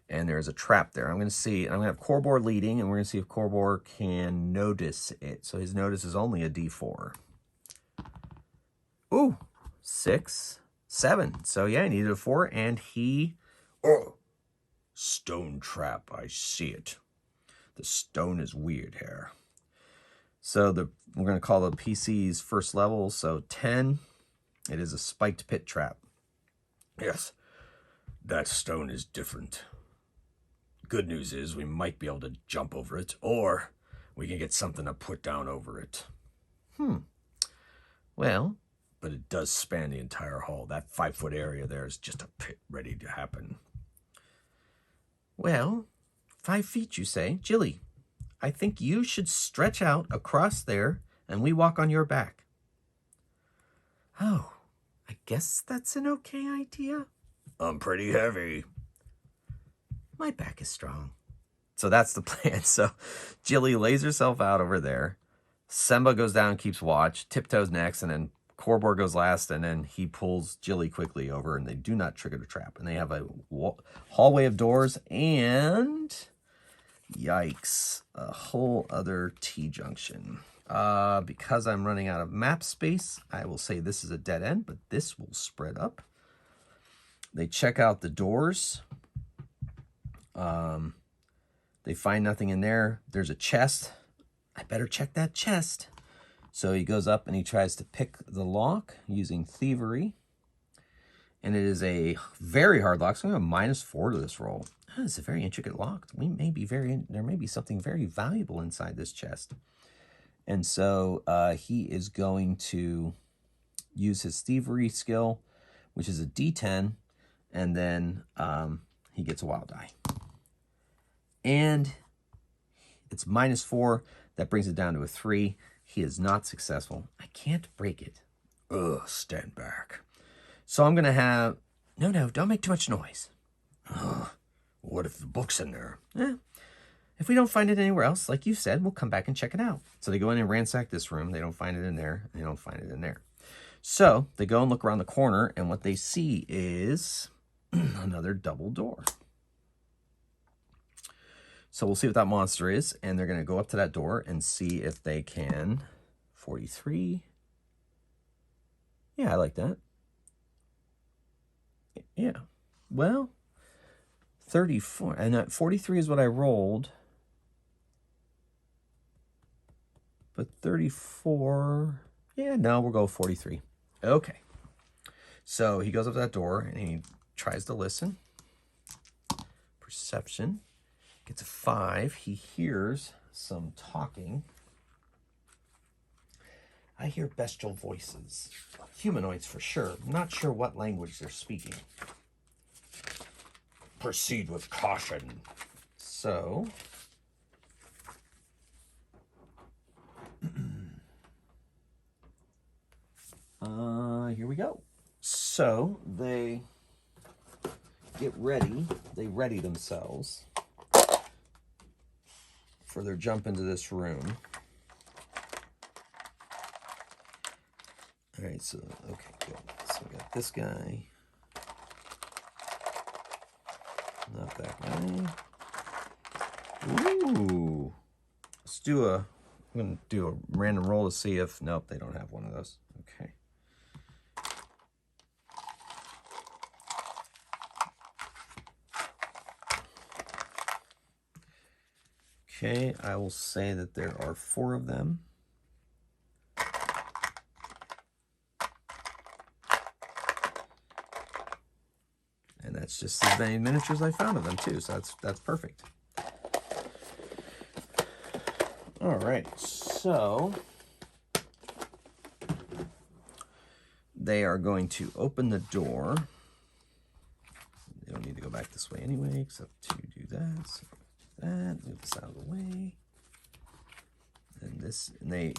and there's a trap there. I'm going to see, I'm going to have Corbor leading, and we're going to see if Corbor can notice it. So his notice is only a D4. Ooh, 6, 7. So yeah, he needed a 4, and he... Oh, stone trap, I see it. The stone is weird here. So we're going to call the PC's first level, so 10. It is a spiked pit trap. Yes, that stone is different. Good news is we might be able to jump over it, or we can get something to put down over it. Well, but it does span the entire hall. That 5-foot area there is just a pit ready to happen. Well, 5 feet, you say? Jilly, I think you should stretch out across there, and we walk on your back. Oh, I guess that's an okay idea. I'm pretty heavy. My back is strong. So that's the plan. So Jilly lays herself out over there. Semba goes down and keeps watch. Tiptoes next, and then Corbor goes last, and then he pulls Jilly quickly over, and they do not trigger the trap. And they have a hallway of doors, and yikes, a whole other T-junction. Because I'm running out of map space, I will say this is a dead end, but this will spread up. They check out the doors. They find nothing in there. There's a chest. I better check that chest. So he goes up and he tries to pick the lock using thievery. And it is a very hard lock, so I'm going to have -4 to this roll. Oh, it's a very intricate lock. There may be something very valuable inside this chest. And so he is going to use his thievery skill, which is a D10, and then he gets a wild die. And it's -4. That brings it down to a 3. He is not successful. I can't break it. Ugh, stand back. So I'm going to have... No, don't make too much noise. Ugh, what if the book's in there? If we don't find it anywhere else, like you said, we'll come back and check it out. So they go in and ransack this room. They don't find it in there. They don't find it in there. So they go and look around the corner, and what they see is another double door. So we'll see what that monster is, and they're going to go up to that door and see if they can. 43. Yeah, I like that. Yeah. Well, 34. And that 43 is what I rolled. But 34... Yeah, no, we'll go 43. Okay. So he goes up to that door, and he tries to listen. Perception. Gets a 5. He hears some talking. I hear bestial voices. Humanoids for sure. I'm not sure what language they're speaking. Proceed with caution. So... here we go. So they get ready. They ready themselves for their jump into this room. All right, so, okay, good. So we got this guy. Not that guy. Ooh. Let's do a, I'm going to do a random roll to see if, nope, they don't have one of those. Okay. Okay, I will say that there are 4 of them. And that's just as many miniatures I found of them too, so that's perfect. All right, so they are going to open the door. They don't need to go back this way anyway, except to do that. So that, move this out of the way. And this, and they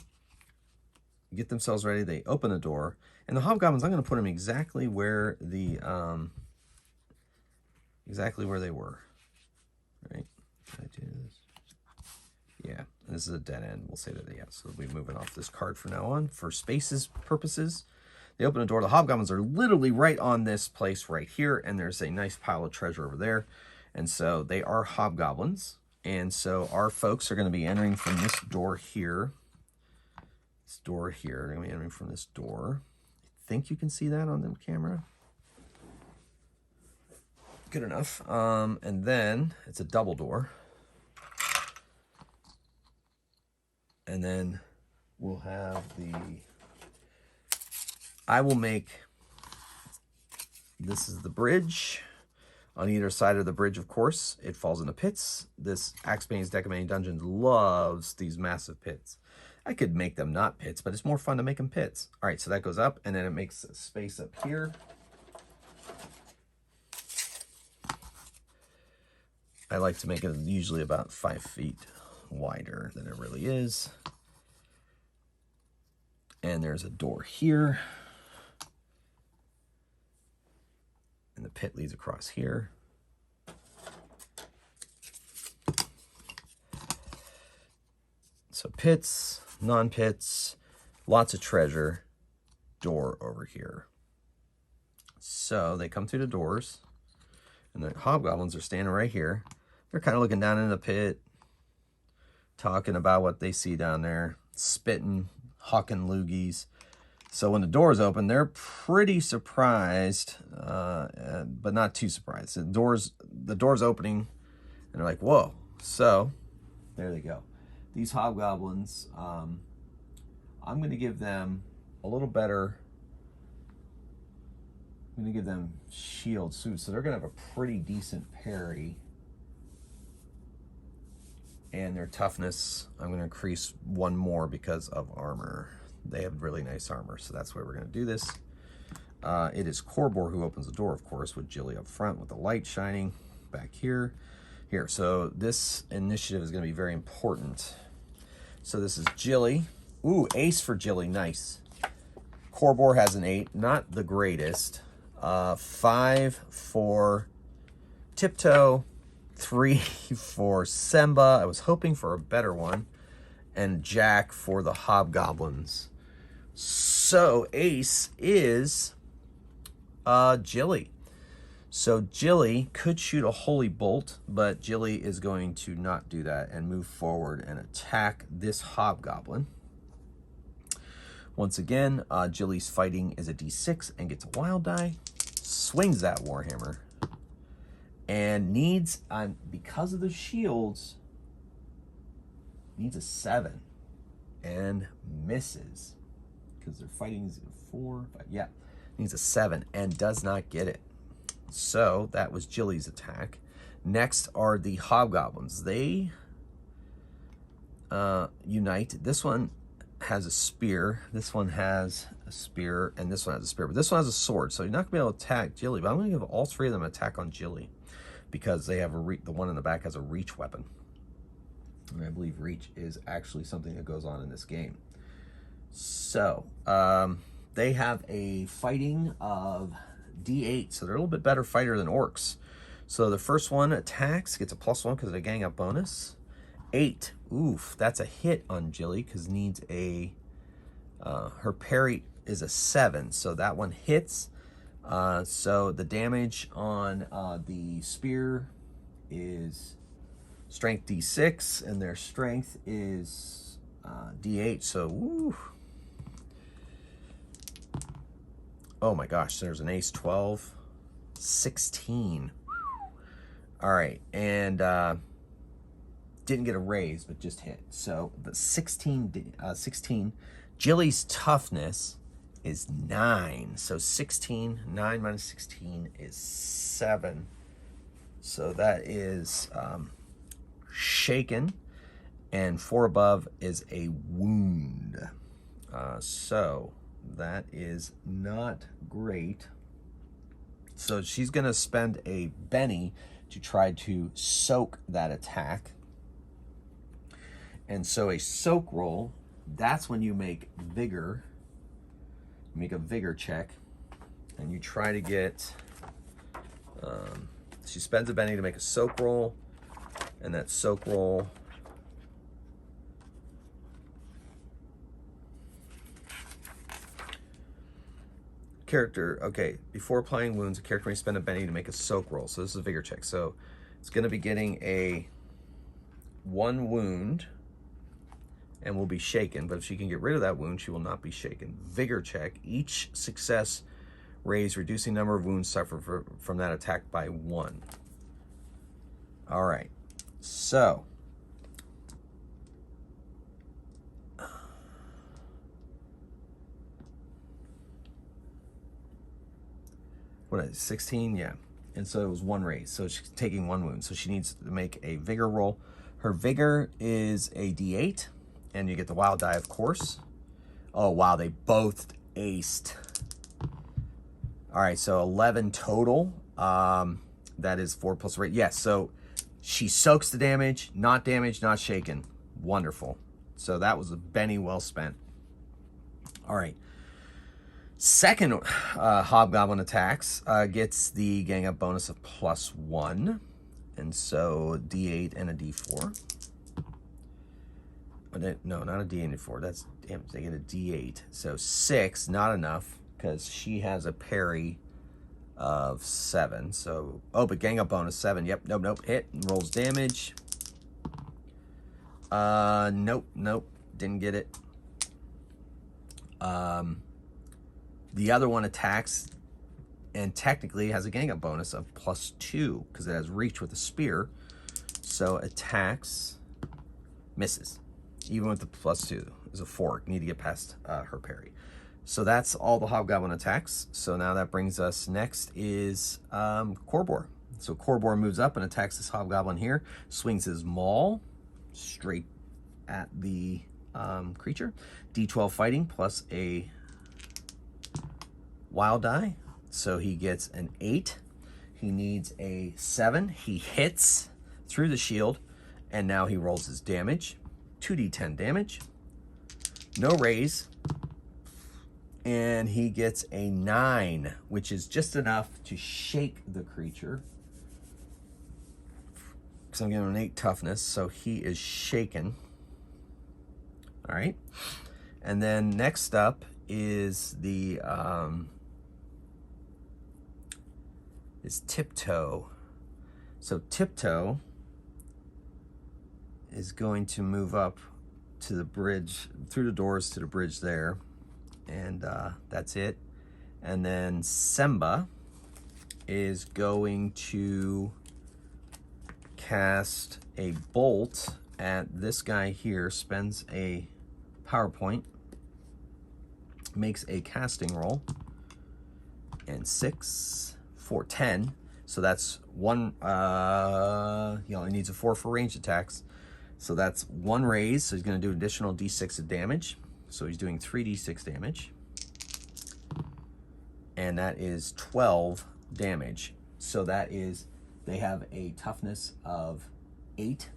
get themselves ready. They open the door, and the hobgoblins, I'm going to put them exactly where the exactly where they were. Right? Can I do this? Yeah, and this is a dead end. We'll say that, yeah. So we'll be moving off this card from now on for spaces purposes. They open the door. The hobgoblins are literally right on this place right here, and there's a nice pile of treasure over there. And so they are hobgoblins. And so our folks are going to be entering from this door here. This door here. They're going to be entering from this door. I think you can see that on the camera. Good enough. And then it's a double door. And then we'll have the... I will make... This is the bridge. On either side of the bridge, of course, it falls into pits. This Axebane's Decimane Dungeons loves these massive pits. I could make them not pits, but it's more fun to make them pits. All right, so that goes up, and then it makes a space up here. I like to make it usually about 5 feet wider than it really is. And there's a door here. And the pit leads across here. So pits, non-pits, lots of treasure, door over here. So they come through the doors, and the hobgoblins are standing right here. They're kind of looking down in the pit, talking about what they see down there, spitting, hawking loogies. So when the doors open, they're pretty surprised, but not too surprised. The door's opening, and they're like, whoa. So there they go. These hobgoblins, I'm going to give them a little better. I'm going to give them shield suits. So they're going to have a pretty decent parry. And their toughness, I'm going to increase 1 more because of armor. They have really nice armor, so that's why we're going to do this. It is Corbor who opens the door, of course, with Jilly up front with the light shining back here. Here, so this initiative is going to be very important. So this is Jilly. Ooh, ace for Jilly, nice. Corbor has an 8, not the greatest. 5 for Tiptoe, 3 for Semba. I was hoping for a better one. And Jack for the Hobgoblins. So ace is Jilly. So Jilly could shoot a Holy Bolt, but Jilly is going to not do that and move forward and attack this Hobgoblin. Once again, Jilly's fighting is a d6 and gets a wild die. Swings that Warhammer. And needs, because of the shields, needs a 7. And misses. Because their fighting is 4, 5, yeah. Needs a 7 and does not get it. So that was Jilly's attack. Next are the Hobgoblins. They unite. This one has a spear. This one has a spear. And this one has a spear. But this one has a sword. So you're not going to be able to attack Jilly. But I'm going to give all 3 of them an attack on Jilly. Because they have the one in the back has a reach weapon. And I believe reach is actually something that goes on in this game. So they have a fighting of D8, so they're a little bit better fighter than orcs. So the first one attacks, gets a +1 because of the gang up bonus. 8, oof, that's a hit on Jilly because needs a, her parry is a 7, so that one hits. So the damage on the spear is strength D6, and their strength is D8, so woo. Oh my gosh, there's an ace, 12, 16. All right, and didn't get a raise, but just hit. So the 16, Jilly's toughness is 9. So 16, 9 minus 16 is 7. So that is shaken, and 4 above is a wound. So that is not great. So she's going to spend a Benny to try to soak that attack. And so a soak roll, that's when you make vigor. Make a vigor check, and you try to get, she spends a Benny to make a soak roll, and that soak roll character, okay, before applying wounds, a character may spend a Benny to make a soak roll. So this is a vigor check. So it's going to be getting a 1 wound and will be shaken. But if she can get rid of that wound, she will not be shaken. Vigor check. Each success raise reducing number of wounds suffered from that attack by 1. All right. So what is it, 16? Yeah. And so it was 1 raise. So she's taking 1 wound. So she needs to make a vigor roll. Her vigor is a D8, and you get the wild die, of course. Oh, wow. They both aced. All right. So 11 total. That is 4 plus rate. Yes. So she soaks the damage, not damaged, not shaken. Wonderful. So that was a Benny well spent. All right. Second Hobgoblin attacks gets the gang up bonus of +1. And so D8 and a D4. No, not a D8 and a D4. That's damage. They get a D8. So 6, not enough, because she has a parry of 7. So, oh, but gang up bonus 7. Yep, nope. Hit and rolls damage. Nope. Didn't get it. The other one attacks and technically has a gang up bonus of +2 because it has reach with a spear. So attacks, misses. Even with the +2, is a 4. You need to get past her parry. So that's all the Hobgoblin attacks. So now that brings us, next is Korbor. So Korbor moves up and attacks this Hobgoblin here. Swings his maul straight at the creature. D12 fighting plus a wild die. So he gets an 8. He needs a 7. He hits through the shield, and now he rolls his damage. 2d10 damage. No raise. And he gets a 9, which is just enough to shake the creature. So I'm giving him an 8 toughness, so he is shaken. All right. And then next up is the is Tiptoe. So Tiptoe is going to move up to the bridge, through the doors to the bridge there, and that's it. And then Semba is going to cast a bolt at this guy here, spends a power point, makes a casting roll, and 6, 4, 10. So that's one, he only needs a 4 for ranged attacks. So that's 1 raise, so he's gonna do additional d6 of damage. So he's doing 3d6 damage. And that is 12 damage. So that is, they have a toughness of 8,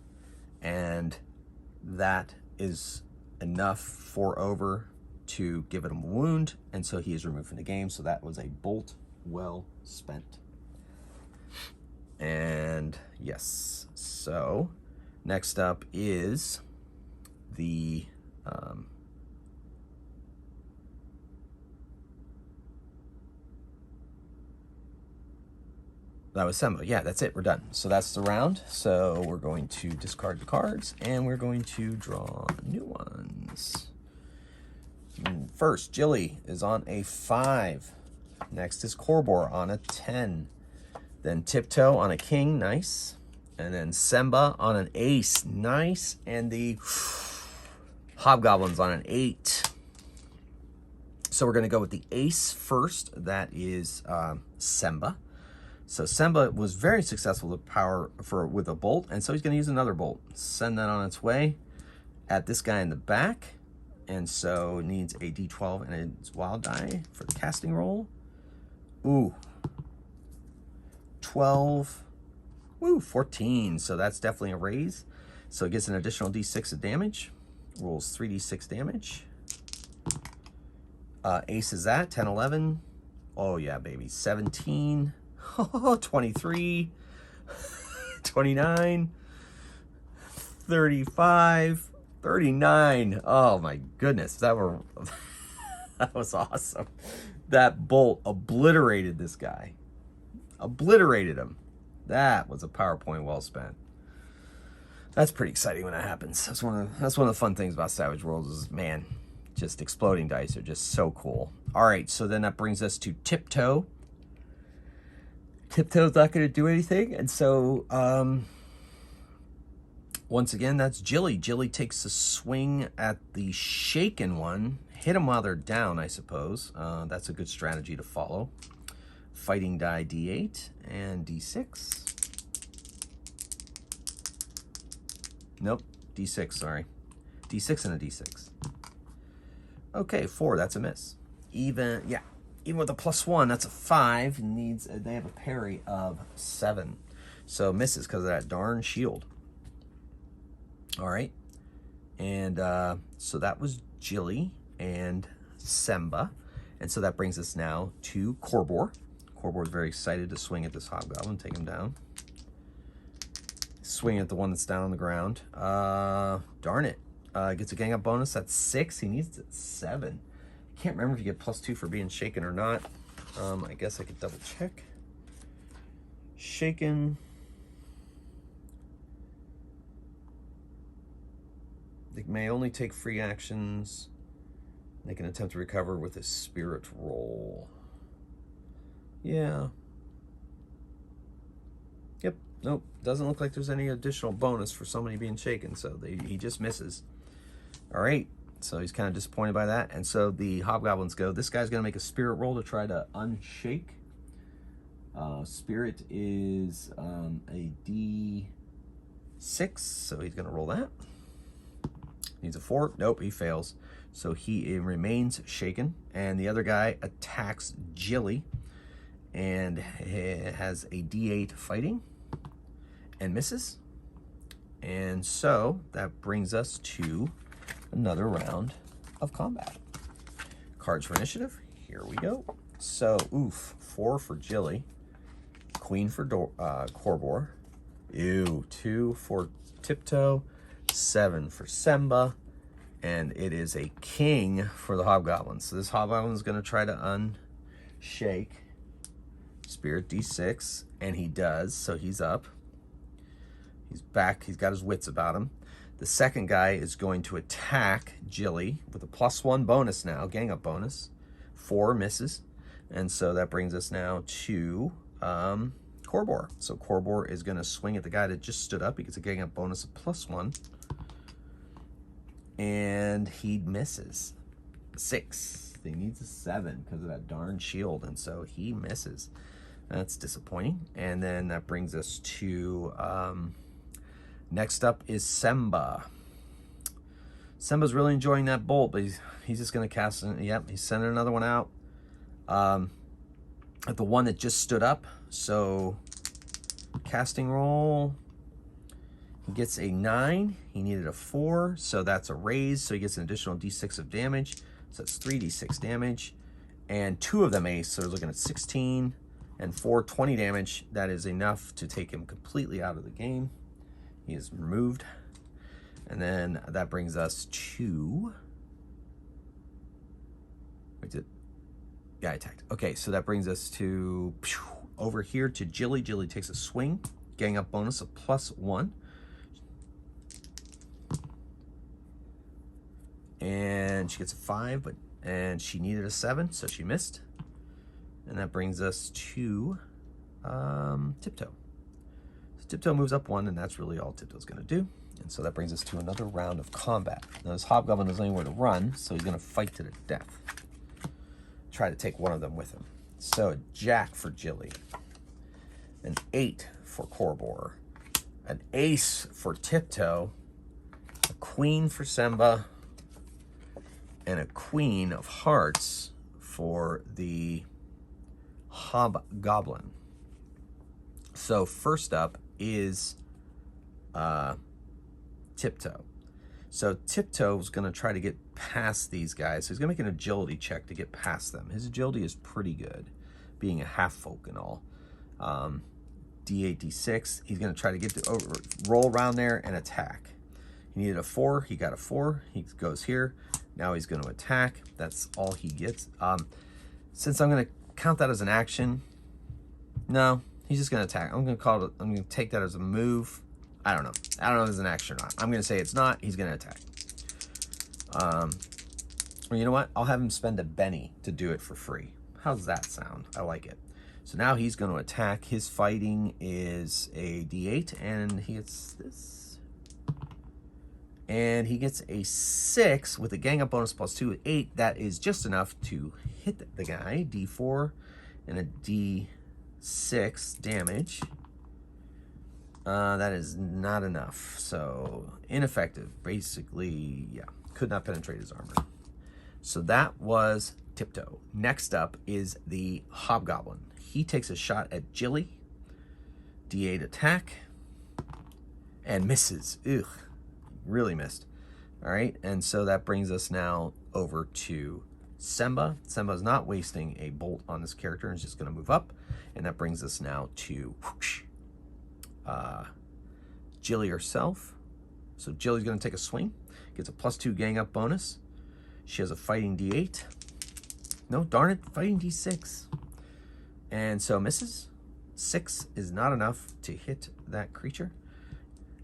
and that is enough for over to give it a wound, and so he is removed from the game. So that was a bolt well spent. And yes, so next up is the that was Semba. Yeah, that's it. We're done. So that's the round. So we're going to discard the cards, and we're going to draw new ones. First, Jilly is on a 5. Next is Korbor on a 10. Then Tiptoe on a king, nice. And then Semba on an ace, nice. And the Hobgoblins on an 8. So we're going to go with the ace first. That is Semba. So Semba was very successful with power with a bolt, and so he's going to use another bolt. Send that on its way at this guy in the back, and so it needs a d12 and its wild die for the casting roll. Ooh, 12. Woo, 14. So that's definitely a raise. So it gets an additional d6 of damage. Rolls 3d6 damage. Ace is that 10, 11. Oh yeah, baby. 17. 23, 29, 35, 39. Oh my goodness, that was awesome. That bolt obliterated this guy. Obliterated him. That was a PowerPoint well spent. That's pretty exciting when that happens. That's one of the fun things about Savage Worlds is, man, just exploding dice are just so cool. All right, so then that brings us to Tiptoe. Tiptoe's not going to do anything, and so once again, that's Jilly. Jilly takes a swing at the shaken one. Hit them while they're down, I suppose. That's a good strategy to follow. Fighting die d8 and d6. Nope, d6, sorry. d6 and a d6. Okay, 4, that's a miss. Even with a +1, that's a 5. They have a parry of 7. So misses because of that darn shield. All right. And so that was Jilly and Semba. And so that brings us now to Korbor. Korbor is very excited to swing at this Hobgoblin, take him down. Swing at the one that's down on the ground. Darn it. Gets a gang up bonus. That's 6. He needs 7. Can't remember if you get +2 for being shaken or not. I guess I could double check. Shaken. They may only take free actions. They can attempt to recover with a spirit roll. Yeah. Yep. Nope. Doesn't look like there's any additional bonus for somebody being shaken, so he just misses. All right. So he's kind of disappointed by that. And so the Hobgoblins go. This guy's going to make a spirit roll to try to unshake. Spirit is a D6, so he's going to roll that. Needs a 4. Nope, he fails. So he remains shaken. And the other guy attacks Jilly and has a D8 fighting and misses. And so that brings us to another round of combat. Cards for initiative. Here we go. So, 4 for Jilly, Queen for Korbor, Ew, 2 for Tiptoe, 7 for Semba, and it is a king for the Hobgoblin. So this Hobgoblin is going to try to unshake Spirit D6, and he does, so he's up. He's back, he's got his wits about him. The second guy is going to attack Jilly with a +1 bonus now, gang up bonus. 4 misses, and so that brings us now to Korbor. So Korbor is going to swing at the guy that just stood up. He gets a gang up bonus of +1. And he misses. 6. He needs a 7 because of that darn shield, and so he misses. That's disappointing. And then that brings us to next up is Semba. Semba's really enjoying that bolt, but he's just going to cast it. Yep, he's sending another one out at the one that just stood up. So casting roll, he gets a 9. He needed a 4, so that's a raise. So he gets an additional d6 of damage. So that's 3d6 damage, and 2 of them ace. So we're looking at 16 and 4, 20 damage. That is enough to take him completely out of the game. He is removed. And then that brings us to, yeah, I attacked. Okay, so that brings us to over here to Jilly. Jilly takes a swing, gang up bonus of +1. And she gets a 5, and she needed a 7, so she missed. And that brings us to Tiptoe. So Tiptoe moves up 1, and that's really all Tiptoe's gonna do. And so that brings us to another round of combat. Now this Hobgoblin has anywhere to run, so he's gonna fight to the death. Try to take one of them with him. So a Jack for Jilly, an 8 for Korbor, an ace for Tiptoe, a queen for Semba, and a queen of hearts for the Hobgoblin. So first up is Tiptoe. So Tiptoe's going to try to get past these guys. So he's going to make an agility check to get past them. His agility is pretty good, being a half folk and all. D8, D6. He's going to try to get to roll around there and attack. He needed a 4. He got a 4. He goes here. Now he's going to attack. That's all he gets. Since I'm going to count that as an action, no, he's just going to attack. I'm going to call it. I'm going to take that as a move. I don't know. I don't know if it's an action or not. I'm going to say it's not. He's going to attack. Or you know what? I'll have him spend a Benny to do it for free. How's that sound? I like it. So now he's going to attack. His fighting is a D8, and he gets this. And he gets a 6 with a gang up bonus +2, 8. That is just enough to hit the guy. D4 and a D6 damage. That is not enough. So ineffective. Basically, yeah, could not penetrate his armor. So that was Tiptoe. Next up is the Hobgoblin. He takes a shot at Jilly. D8 attack. And misses. Ugh. Really missed. All right, and so that brings us now over to Semba. Semba's not wasting a bolt on this character and is just going to move up. And that brings us now to Jilly herself. So Jilly's going to take a swing. Gets a +2 gang up bonus. She has a fighting D8. No, darn it, fighting D6. And so misses. 6 is not enough to hit that creature.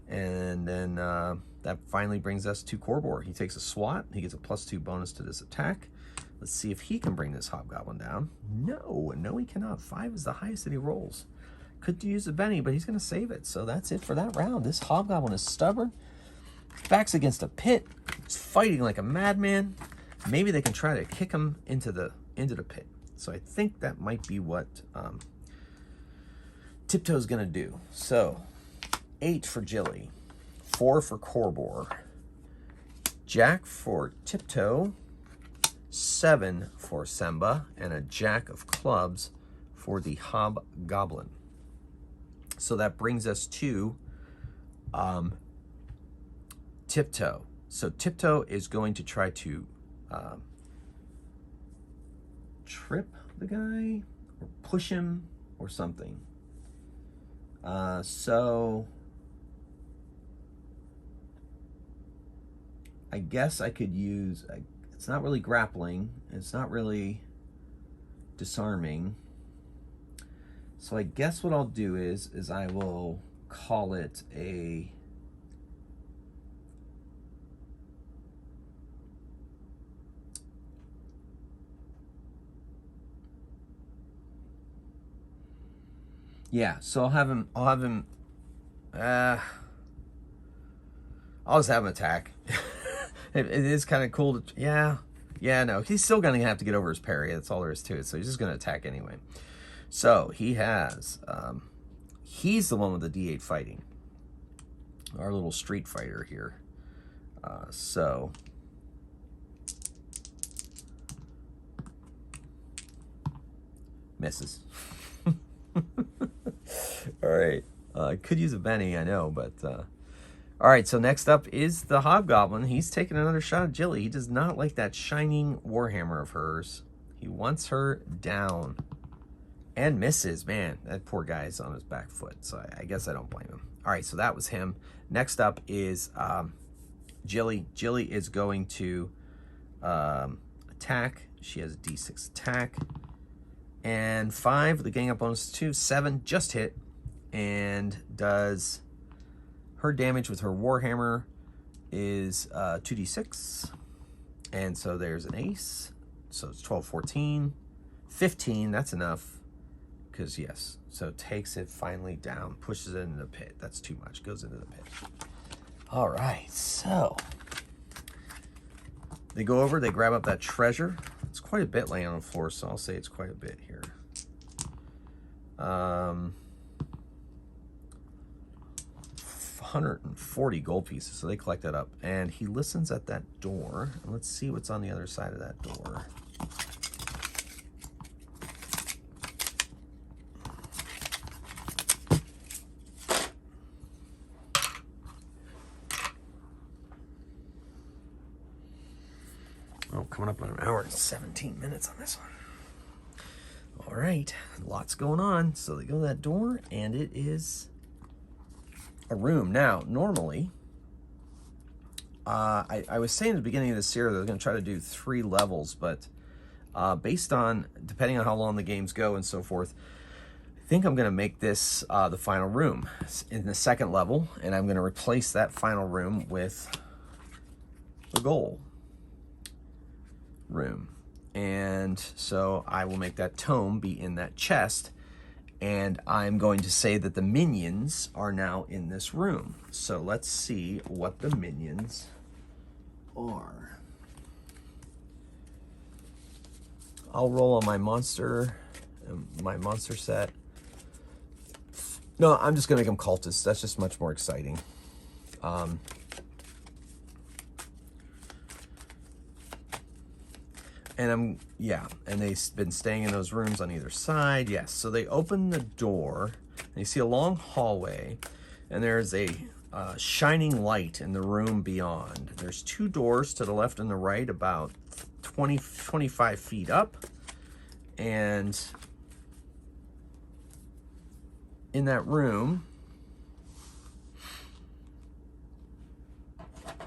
And then that finally brings us to Korbor. He takes a swat. He gets a +2 bonus to this attack. Let's see if he can bring this Hobgoblin down. No, he cannot. 5 is the highest that he rolls. Could use a Benny, but he's going to save it. So that's it for that round. This Hobgoblin is stubborn. Back's against a pit. He's fighting like a madman. Maybe they can try to kick him into the pit. So I think that might be what Tiptoe's going to do. So 8 for Jilly, 4 for Korbor, Jack for Tiptoe, 7 for Semba, and a Jack of clubs for the Hobgoblin. So that brings us to Tiptoe. So Tiptoe is going to try to trip the guy or push him or something. So I guess I could use, it's not really grappling, it's not really disarming. So I guess what I'll do is I will call it a yeah, so I'll have him I'll just have him attack. It is kind of cool to, yeah, no, he's still gonna have to get over his parry. That's all there is to it. So he's just gonna attack anyway. So he has, he's the one with the D8 fighting, our little street fighter here. So misses. All right, could use a Benny, I know, but all right. So next up is the Hobgoblin. He's taking another shot at Jilly. He does not like that shining warhammer of hers. He wants her down. And misses, man. That poor guy's on his back foot, so I guess I don't blame him. All right, so that was him. Next up is Jilly. Jilly is going to attack. She has a D6 attack. And 5, the gang up bonus 2, 7, just hit. And does her damage with her Warhammer is 2d6. And so there's an ace. So it's 12, 14, 15, that's enough. Because yes, so takes it finally down, pushes it into the pit. That's too much, goes into the pit. All right, so they go over, they grab up that treasure. It's quite a bit laying on the floor, so I'll say it's quite a bit here. 140 gold pieces, so they collect that up. And he listens at that door. And let's see what's on the other side of that door. Oh, coming up on an hour and 17 minutes on this one. All right, lots going on. So they go to that door, and it is a room. Now, normally, I was saying at the beginning of this series I was going to try to do 3 levels, but based on, depending on how long the games go and so forth, I think I'm going to make this the final room in the 2nd level, and I'm going to replace that final room with the goal room. And so I will make that tome be in that chest, and I'm going to say that the minions are now in this room. So let's see what the minions are. I'll roll on my monster set. No, I'm just gonna make them cultists. That's just much more exciting. And they've been staying in those rooms on either side. Yes, so they open the door, and you see a long hallway, and there's a shining light in the room beyond. There's 2 doors to the left and the right, about 25 feet up, and in that room,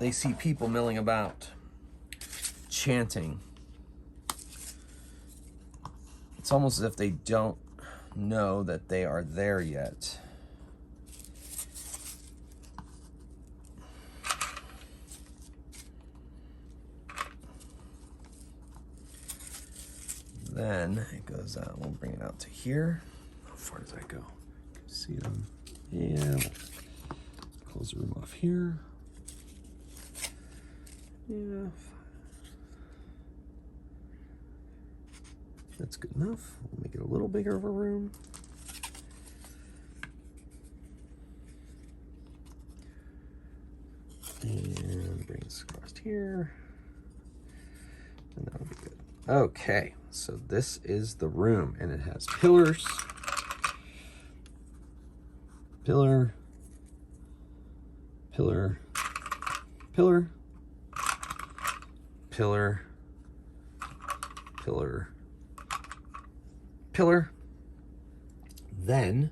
they see people milling about, chanting. It's almost as if they don't know that they are there yet. Then it goes out. We'll bring it out to here. How far does that go? See them? Yeah. Close the room off here. Yeah. That's good enough. We'll make it a little bigger of a room. And bring this across here. And that'll be good. Okay, so this is the room, and it has pillars. Pillar. Pillar. Pillar. Pillar. Pillar. Pillar. Then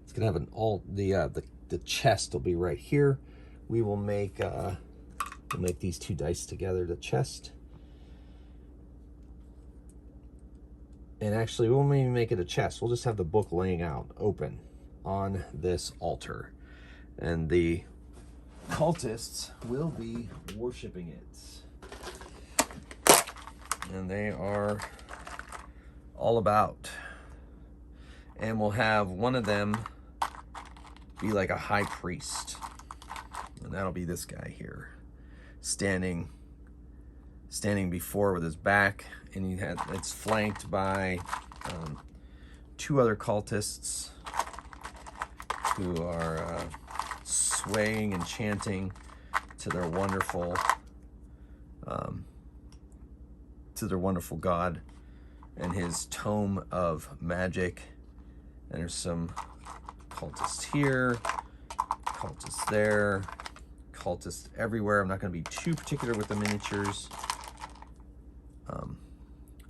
it's gonna have an the chest will be right here. We will make We'll make these 2 dice together the chest. And actually, we won't even make it a chest. We'll just have the book laying out open on this altar. And the cultists will be worshiping it. And they are all about. And we'll have one of them be like a high priest. And that'll be this guy here. Standing before with his back, and it's flanked by 2 other cultists who are swaying and chanting to their wonderful god and his tome of magic. And there's some cultists here, cultists there, cultists everywhere. I'm not going to be too particular with the miniatures.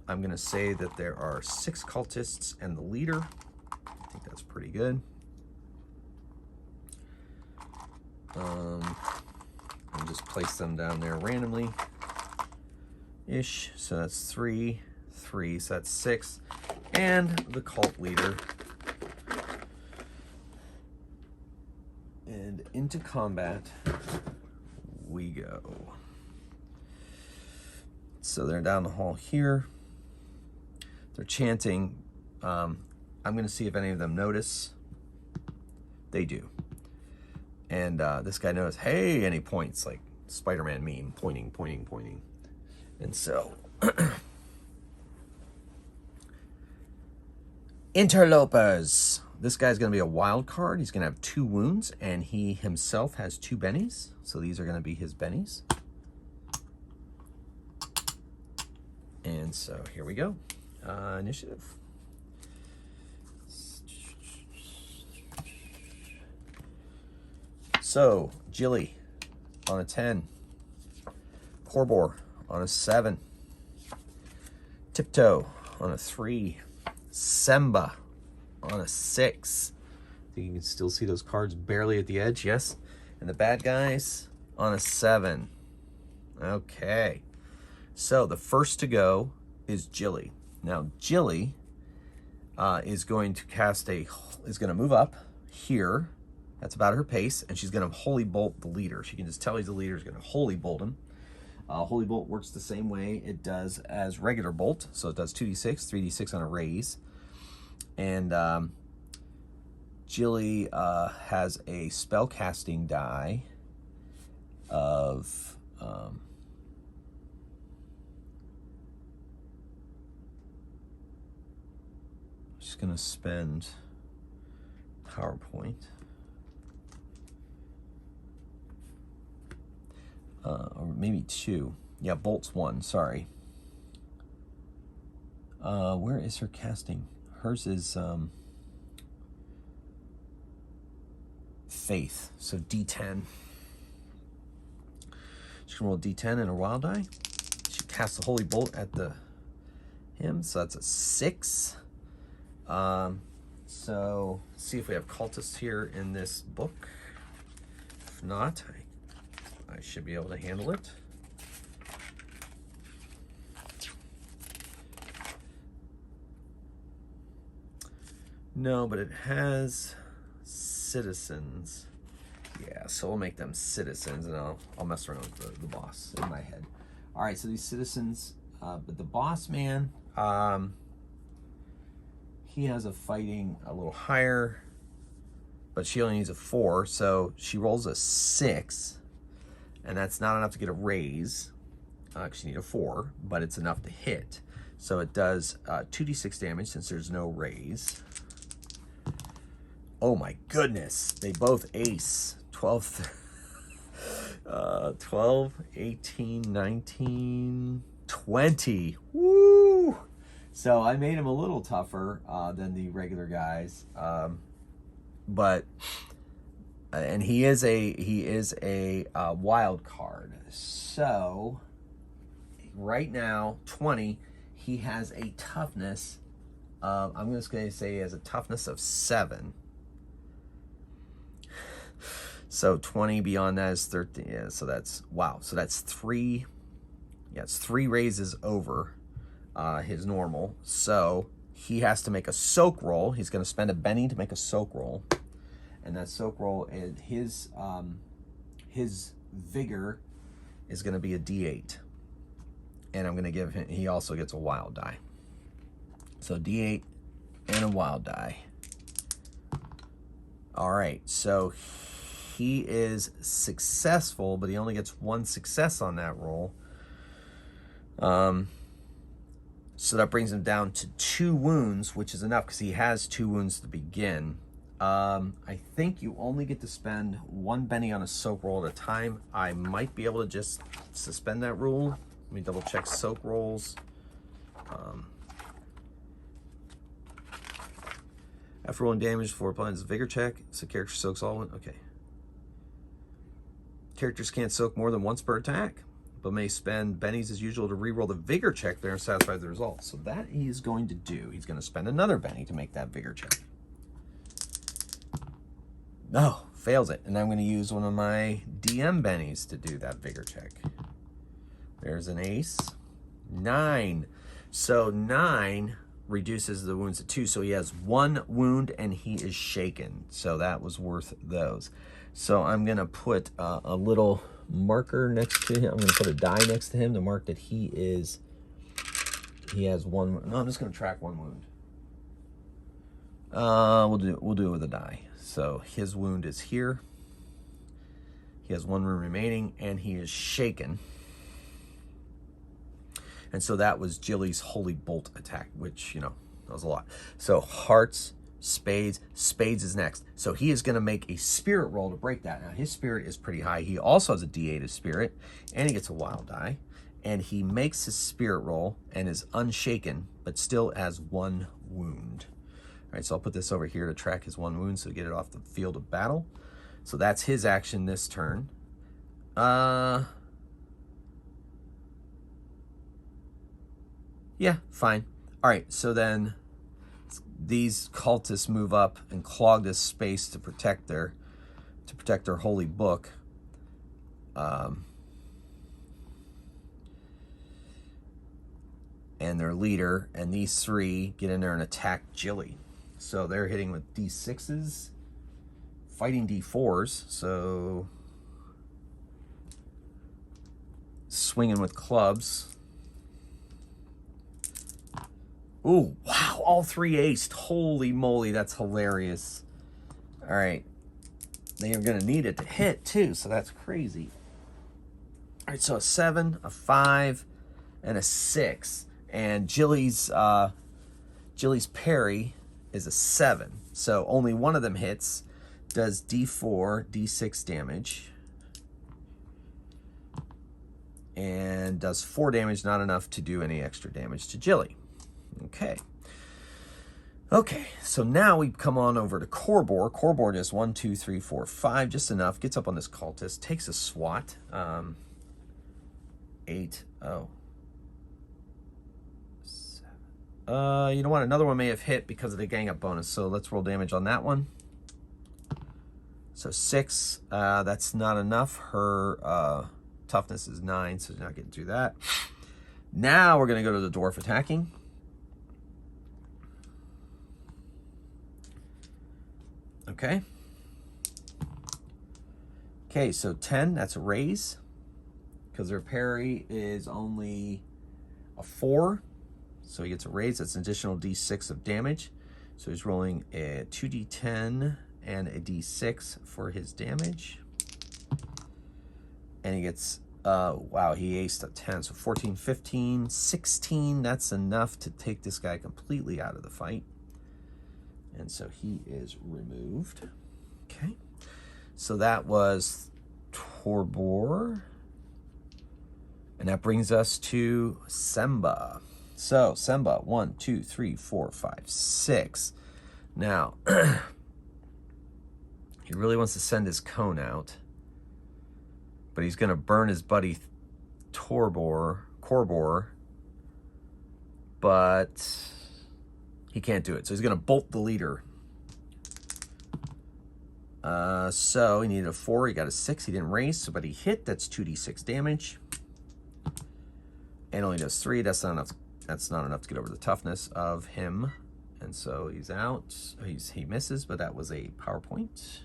I'm going to say that there are 6 cultists and the leader. I think that's pretty good. And just place them down there randomly ish. So that's 3, so that's 6, and the cult leader. And into combat we go. So they're down the hall here. They're chanting. I'm going to see if any of them notice. They do. And this guy knows, hey, and he points like Spider-Man meme, pointing. And so, interlopers. This guy's going to be a wild card. He's going to have 2 wounds, and he himself has 2 bennies. So these are going to be his bennies. And so here we go. Initiative. So, Jilly on a 10. Korbor on a 7. Tiptoe on a 3. Semba on a 6. I think you can still see those cards barely at the edge, yes. And the bad guys on a 7. Okay. So the first to go is Jilly. Now Jilly is going to move up here. That's about her pace, and she's going to holy bolt the leader. She can just tell he's the leader. Is going to holy bolt him. Holy bolt works the same way it does as regular bolt. So it does 2d6, 3d6 on a raise. And Jilly has a spell casting die of just gonna spend PowerPoint. Or maybe 2. Yeah, bolt's 1, sorry. Where is her casting? Hers is faith, so D10. She can roll D10 in her wild die. She casts the holy bolt at him, so that's a 6. So let's see if we have cultists here in this book. If not, I should be able to handle it. No, but it has citizens. Yeah, so we'll make them citizens, and I'll mess around with the boss in my head. All right, so these citizens, but the boss man, he has a fighting a little higher, but she only needs a 4, so she rolls a 6, and that's not enough to get a raise, because you need a 4, but it's enough to hit. So it does 2d6 damage since there's no raise. Oh my goodness, they both ace. 12, 18, 19, 20. Woo! So I made him a little tougher than the regular guys. But and he is a wild card. So right now, 20, he has a toughness of, I'm just going to say he has a toughness of 7. So 20 beyond that is 13. Yeah, so that's, wow. So that's 3. Yeah, it's 3 raises over his normal. So he has to make a soak roll. He's going to spend a Benny to make a soak roll. And that soak roll, is his vigor is going to be a D8. And I'm going to give him, he also gets a wild die. So D8 and a wild die. All right, so he is successful, but he only gets 1 success on that roll. So that brings him down to 2 wounds, which is enough because he has 2 wounds to begin. I think you only get to spend 1 Benny on a soak roll at a time. I might be able to just suspend that rule. Let me double check soak rolls. After rolling damage for applying this vigor check, so character soaks all. Okay. Characters can't soak more than once per attack, but may spend bennies as usual to reroll the vigor check if they're satisfied with the result. So that he's going to do. He's going to spend another Benny to make that vigor check. No, fails it. And I'm going to use one of my DM bennies to do that vigor check. There's an ace. 9. So 9 reduces the wounds to 2. So he has 1 wound and he is shaken. So that was worth those. So I'm going to put a little marker next to him. I'm going to put a die next to him to mark that he has 1. No, I'm just going to track 1 wound. We'll do it with a die. So his wound is here. He has 1 wound remaining and he is shaken. And so that was Jilly's Holy Bolt attack, which, you know, that was a lot. So hearts, spades is next. So he is going to make a spirit roll to break that. Now, his spirit is pretty high. He also has a D8 of spirit, and he gets a wild die. And he makes his spirit roll and is unshaken, but still has 1 wound. All right, so I'll put this over here to track his 1 wound so we get it off the field of battle. So that's his action this turn. Yeah, fine. All right, so then these cultists move up and clog this space to protect their holy book. And their leader, and these 3 get in there and attack Jilly. So they're hitting with D6s, fighting D4s, so swinging with clubs. Ooh, wow, all 3 aced. Holy moly, that's hilarious. All right. They are going to need it to hit, too, so that's crazy. All right, so a 7, a 5, and a 6. And Jilly's parry is a 7. So only one of them hits, does D4, D6 damage. And does 4 damage, not enough to do any extra damage to Jilly. Okay, so now we come on over to Corbor. Corbor does 1, 2, 3, 4, 5, just enough. Gets up on this cultist, takes a swat. 8, oh. 7. You know what? Another one may have hit because of the gang up bonus. So let's roll damage on that one. So 6, that's not enough. Her toughness is 9, so she's not getting through that. Now we're going to go to the dwarf attacking. Okay, so 10, that's a raise. Because their parry is only a 4. So he gets a raise. That's an additional D6 of damage. So he's rolling a 2D10 and a D6 for his damage. And he gets, wow, he aced a 10. So 14, 15, 16. That's enough to take this guy completely out of the fight. And so he is removed. Okay. So that was Torbor. And that brings us to Semba. So Semba, 1, 2, 3, 4, 5, 6. Now, he really wants to send his cone out. But he's going to burn his buddy Corbor. But he can't do it. So he's going to bolt the leader. So he needed a 4. He got a 6. He didn't raise, so but he hit. That's 2d6 damage. And only does 3. That's not enough. That's not enough to get over the toughness of him. And so he's out. He misses, but that was a PowerPoint.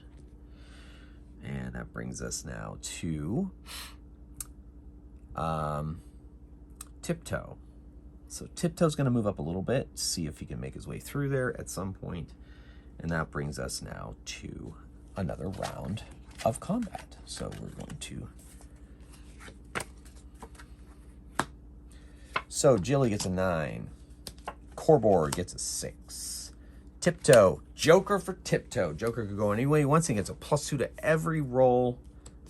And that brings us now to Tiptoe. So Tiptoe's going to move up a little bit, see if he can make his way through there at some point. And that brings us now to another round of combat. So we're going to... So Jilly gets a 9. Corbor gets a 6. Tiptoe. Joker for Tiptoe. Joker could go any way he wants. He gets a +2 to every roll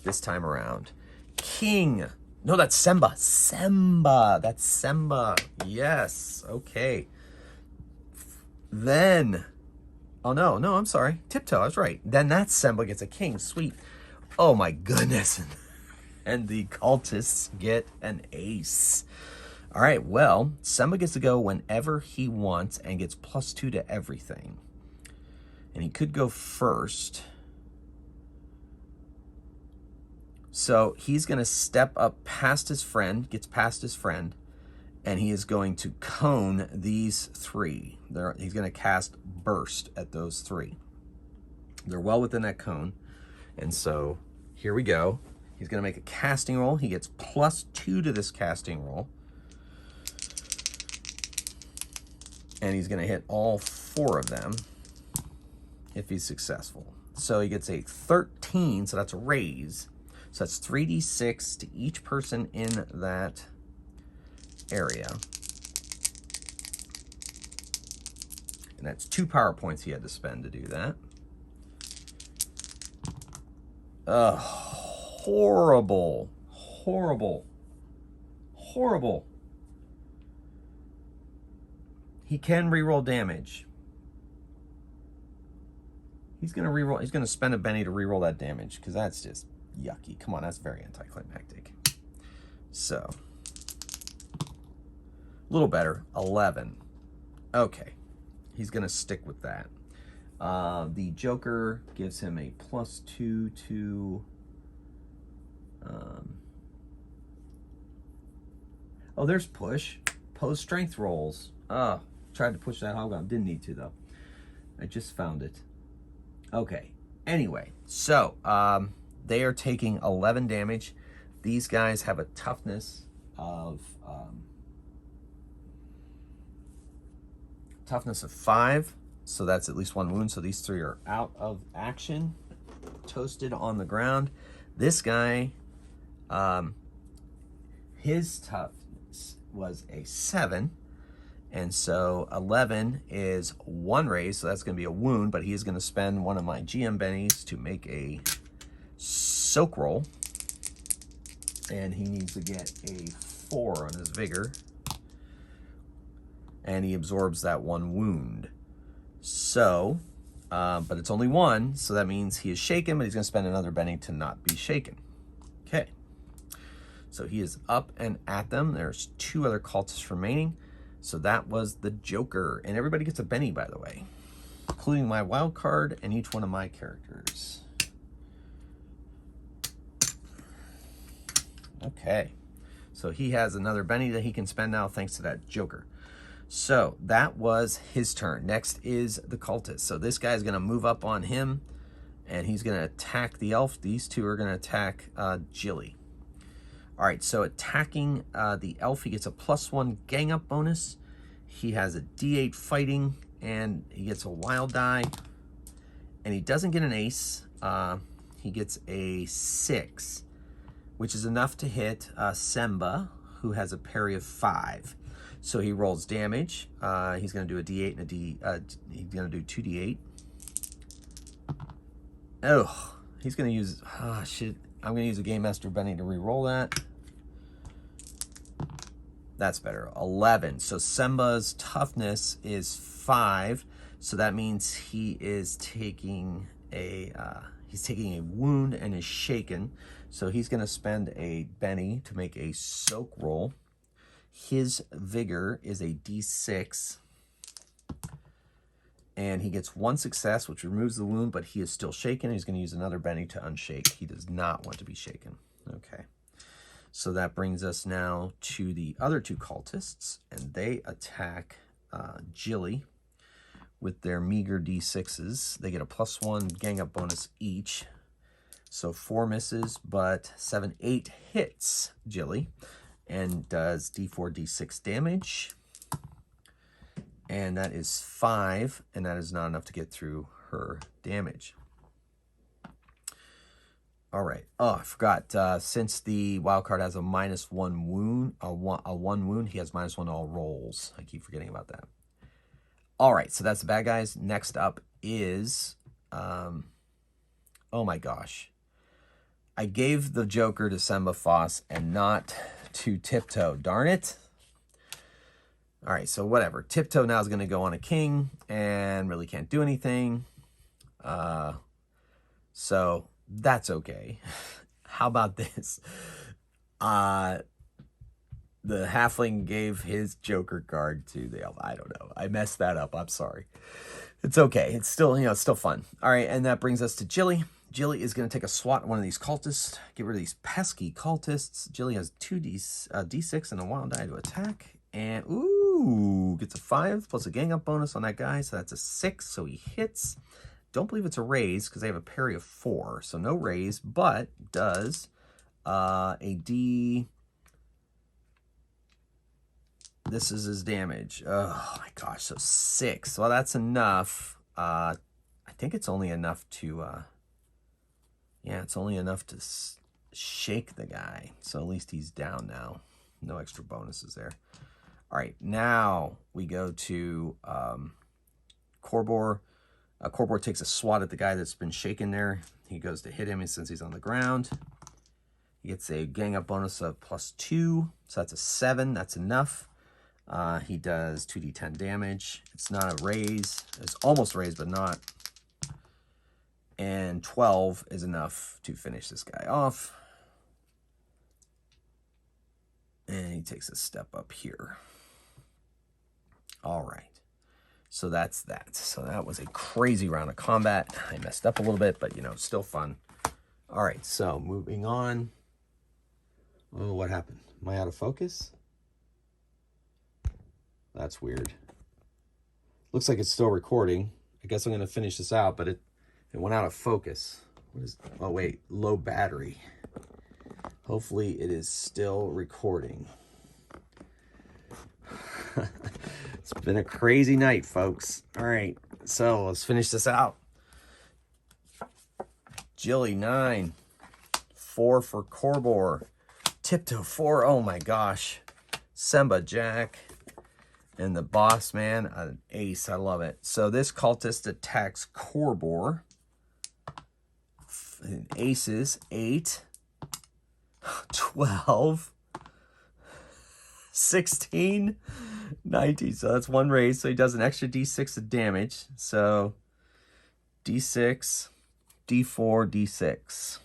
this time around. King. No, that's Semba. Semba. That's Semba. Yes. Okay. Then... Oh, no, I'm sorry. Tiptoe, I was right. Then that Semba gets a king. Sweet. Oh, my goodness. And the cultists get an ace. All right, well, Semba gets to go whenever he wants and gets +2 to everything. And he could go first. So he's going to step up past his friend, gets past his friend, and he is going to cone these 3. He's going to cast Burst at those 3. They're well within that cone. And so here we go. He's going to make a casting roll. He gets +2 to this casting roll. And he's going to hit all 4 of them if he's successful. So he gets a 13, so that's a raise. So that's 3d6 to each person in that area. And that's 2 power points he had to spend to do that. Horrible. Horrible. Horrible. He can reroll damage. He's gonna reroll. He's gonna spend a Benny to reroll that damage because that's just yucky. Come on, that's very anticlimactic. So, a little better. 11. Okay, he's gonna stick with that. The Joker gives him a +2 to. Oh, there's push. Pose strength rolls. Tried to push that Hobgoblin. Didn't need to, though. I just found it. Okay. Anyway, so they are taking 11 damage. These guys have a toughness of 5. So that's at least 1 wound. So these 3 are out of action. Toasted on the ground. This guy, his toughness was a 7. And so 11 is 1 raise, so that's going to be a wound, but he is going to spend one of my GM bennies to make a soak roll. And he needs to get a 4 on his vigor. And he absorbs that 1 wound. So, but it's only 1, so that means he is shaken, but he's going to spend another benny to not be shaken. Okay. So he is up and at them. There's 2 other cultists remaining. So that was the Joker. And everybody gets a Benny, by the way, including my wild card and each one of my characters. Okay. So he has another Benny that he can spend now thanks to that Joker. So that was his turn. Next is the Cultist. So this guy's going to move up on him, and he's going to attack the elf. These 2 are going to attack Jilly. All right, so attacking the elf, he gets a +1 gang up bonus. He has a D8 fighting, and he gets a wild die. And he doesn't get an ace. He gets a 6, which is enough to hit Semba, who has a parry of 5. So he rolls damage. He's going to do a D8 and he's going to do 2D8. Oh, he's going to use, shit. I'm going to use a Game Master Benny to re-roll that. That's better. 11. So Semba's toughness is 5. So that means he is taking a wound and is shaken. So he's going to spend a Benny to make a soak roll. His vigor is a D6. And he gets 1 success, which removes the wound, but he is still shaken. He's going to use another Benny to unshake. He does not want to be shaken. Okay. So that brings us now to the other 2 cultists, and they attack Jilly with their meager D6s. They get a +1 gang up bonus each. So 4 misses, but 7, 8 hits Jilly and does D4, D6 damage. And that is 5, and that is not enough to get through her damage. All right. Oh, I forgot. Since the wild card has a -1 wound, a one wound, he has -1 to all rolls. I keep forgetting about that. All right. So that's the bad guys. Next up is, oh my gosh, I gave the Joker to Semba Foss and not to Tiptoe. Darn it. All right, so whatever. Tiptoe now is going to go on a king and really can't do anything. So that's okay. How about this? The halfling gave his Joker card to the elf. I don't know. I messed that up. I'm sorry. It's okay. It's still, it's still fun. All right, and that brings us to Jilly. Jilly is going to take a swat at one of these cultists. Get rid of these pesky cultists. Jilly has 2 D6 and a wild die to attack. And, ooh, gets a 5 plus a gang up bonus on that guy. So that's a 6, so he hits. Don't believe it's a raise because they have a parry of 4. So no raise, but does a D... This is his damage. Oh, my gosh, so 6. Well, that's enough. I think it's only enough to... yeah, it's only enough to shake the guy. So at least he's down now. No extra bonuses there. All right, now we go to Korbor. Korbor takes a swat at the guy that's been shaken there. He goes to hit him, and since he's on the ground, he gets a gang up bonus of +2. So that's a 7. That's enough. He does 2d10 damage. It's not a raise. It's almost raised, but not. And 12 is enough to finish this guy off. And he takes a step up here. All right. So that's that. So that was a crazy round of combat. I messed up a little bit, but, still fun. All right. So moving on. Oh, what happened? Am I out of focus? That's weird. Looks like it's still recording. I guess I'm going to finish this out, but it went out of focus. What is... Oh, wait. Low battery. Hopefully it is still recording. It's been a crazy night, folks. All right, so let's finish this out. Jilly, 9. 4 for Korbor. Tiptoe, 4. Oh, my gosh. Semba, Jack. And the boss man, an ace. I love it. So this cultist attacks Korbor. Aces, 8. 12. 16. 19. So that's 1 raise. So he does an extra D6 of damage. So D6, D4, D6.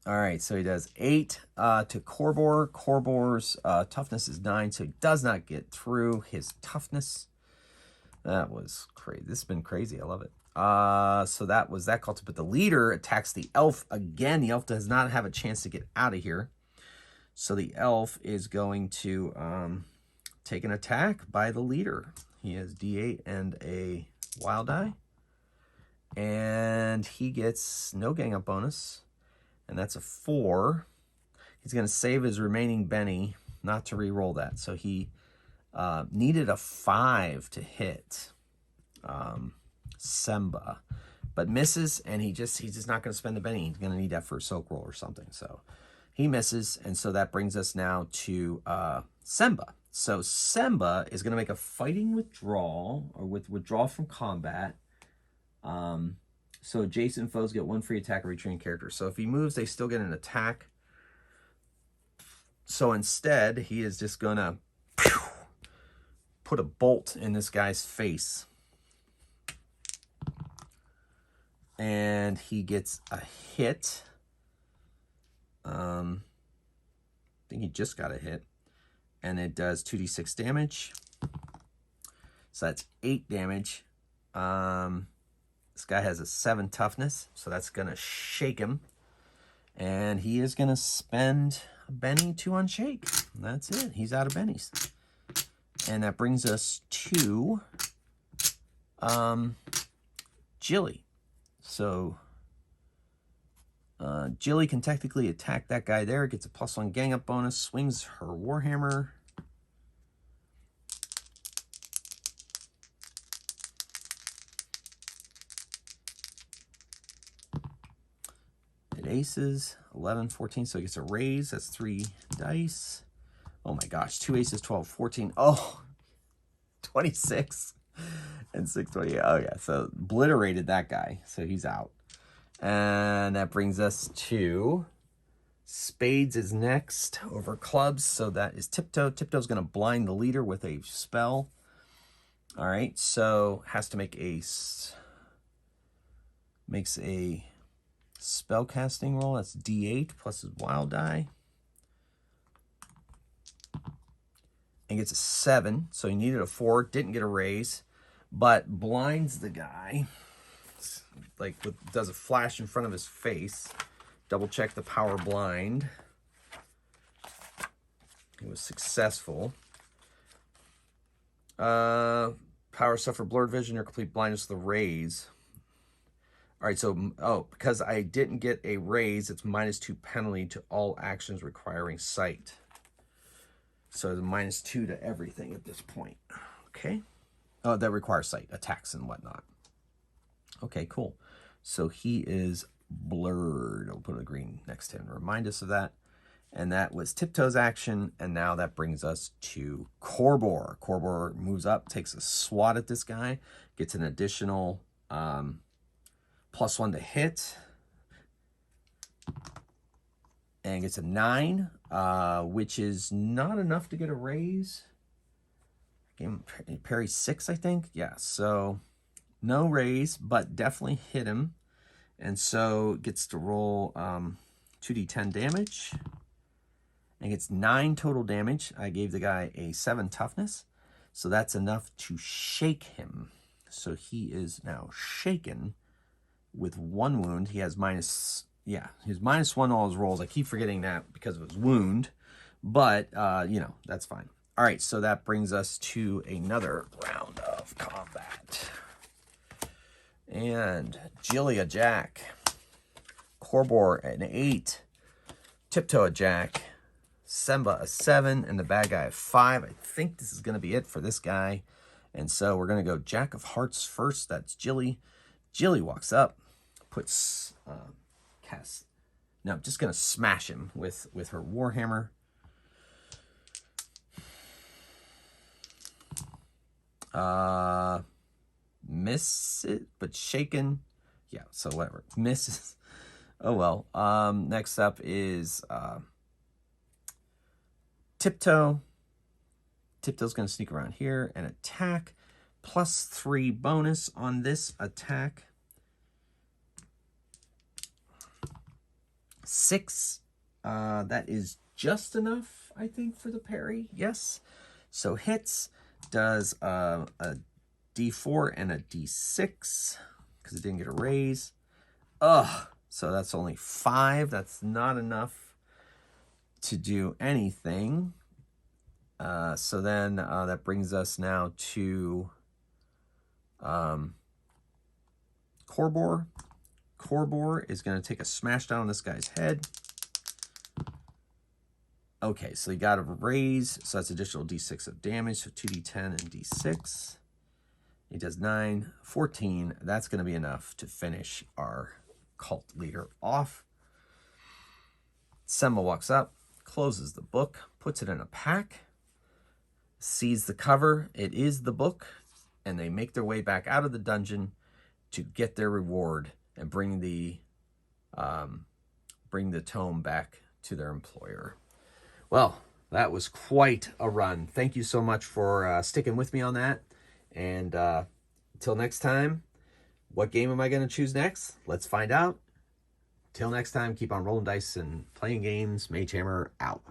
All right. So he does 8 to Korbor. Korbor's toughness is 9. So he does not get through his toughness. That was crazy. This has been crazy. I love it. So that was that cultist. But the leader attacks the elf again. The elf does not have a chance to get out of here. So the elf is going to take an attack by the leader. He has D8 and a wild die. And he gets no gang up bonus. And that's a 4. He's going to save his remaining Benny not to re-roll that. So he needed a 5 to hit Semba. But misses, and he's just not going to spend the Benny. He's going to need that for a soak roll or something. So he misses, and so that brings us now to Semba. So Semba is going to make a fighting withdrawal, or withdrawal from combat. So adjacent foes get 1 free attack every trained character. So if he moves, they still get an attack. So instead, he is just going to put a bolt in this guy's face. And he gets a hit. I think he just got a hit. And it does 2d6 damage. So that's 8 damage. This guy has a 7 toughness, so that's going to shake him. And he is going to spend a Benny to unshake. That's it. He's out of Bennies. And that brings us to Jilly. So Jilly can technically attack that guy there. Gets a +1 gang up bonus. Swings her Warhammer. It aces. 11, 14. So it gets a raise. That's 3 dice. Oh my gosh. 2 aces, 12, 14. Oh, 26 and 620. Oh yeah. So obliterated that guy. So he's out. And that brings us to Spades is next over clubs. So that is Tiptoe. Tiptoe's going to blind the leader with a spell. All right. So has to make makes a spell casting roll. That's D8 plus his wild die. And gets a 7. So he needed a 4. Didn't get a raise. But blinds the guy. Like, does a flash in front of his face. Double check the power blind. He was successful. Power suffer blurred vision or complete blindness with a raise. All right, so, because I didn't get a raise, it's -2 penalty to all actions requiring sight. So the -2 to everything at this point. Okay. Oh, that requires sight, attacks and whatnot. Okay, cool. So he is blurred. I'll put a green next to him to remind us of that. And that was Tiptoe's action. And now that brings us to Korbor. Korbor moves up, takes a swat at this guy, gets an additional +1 to hit. And gets a 9, which is not enough to get a raise. Game parry 6, I think. Yeah, so no raise, but definitely hit him. And so gets to roll 2d10 damage. And gets 9 total damage. I gave the guy a 7 toughness. So that's enough to shake him. So he is now shaken with 1 wound. He has he's -1 all his rolls. I keep forgetting that because of his wound. But, you know, that's fine. All right, so that brings us to another round of combat. And Jilly a Jack. Korbor an 8. Tiptoe a Jack. Semba a 7. And the bad guy a 5. I think this is going to be it for this guy. And so we're going to go Jack of Hearts first. That's Jilly. Jilly walks up. Puts... I'm just going to smash him with her Warhammer. Miss it, but shaken. Yeah, so whatever. Misses. Oh, well. Next up is Tiptoe. Tiptoe's going to sneak around here and attack. +3 bonus on this attack. 6. That is just enough, I think, for the parry. Yes. So hits. Does a D4 and a D6 because it didn't get a raise. So that's only 5. That's not enough to do anything. So then that brings us now to Korbor. Korbor is going to take a smash down on this guy's head. Okay, so he got a raise, so that's additional D6 of damage, so 2d10 and D6. He does 9, 14. That's going to be enough to finish our cult leader off. Semba walks up, closes the book, puts it in a pack, sees the cover. It is the book, and they make their way back out of the dungeon to get their reward and bring the tome back to their employer. Well, that was quite a run. Thank you so much for sticking with me on that. And until next time, what game am I going to choose next? Let's find out. Till next time, keep on rolling dice and playing games. Mage Hammer out.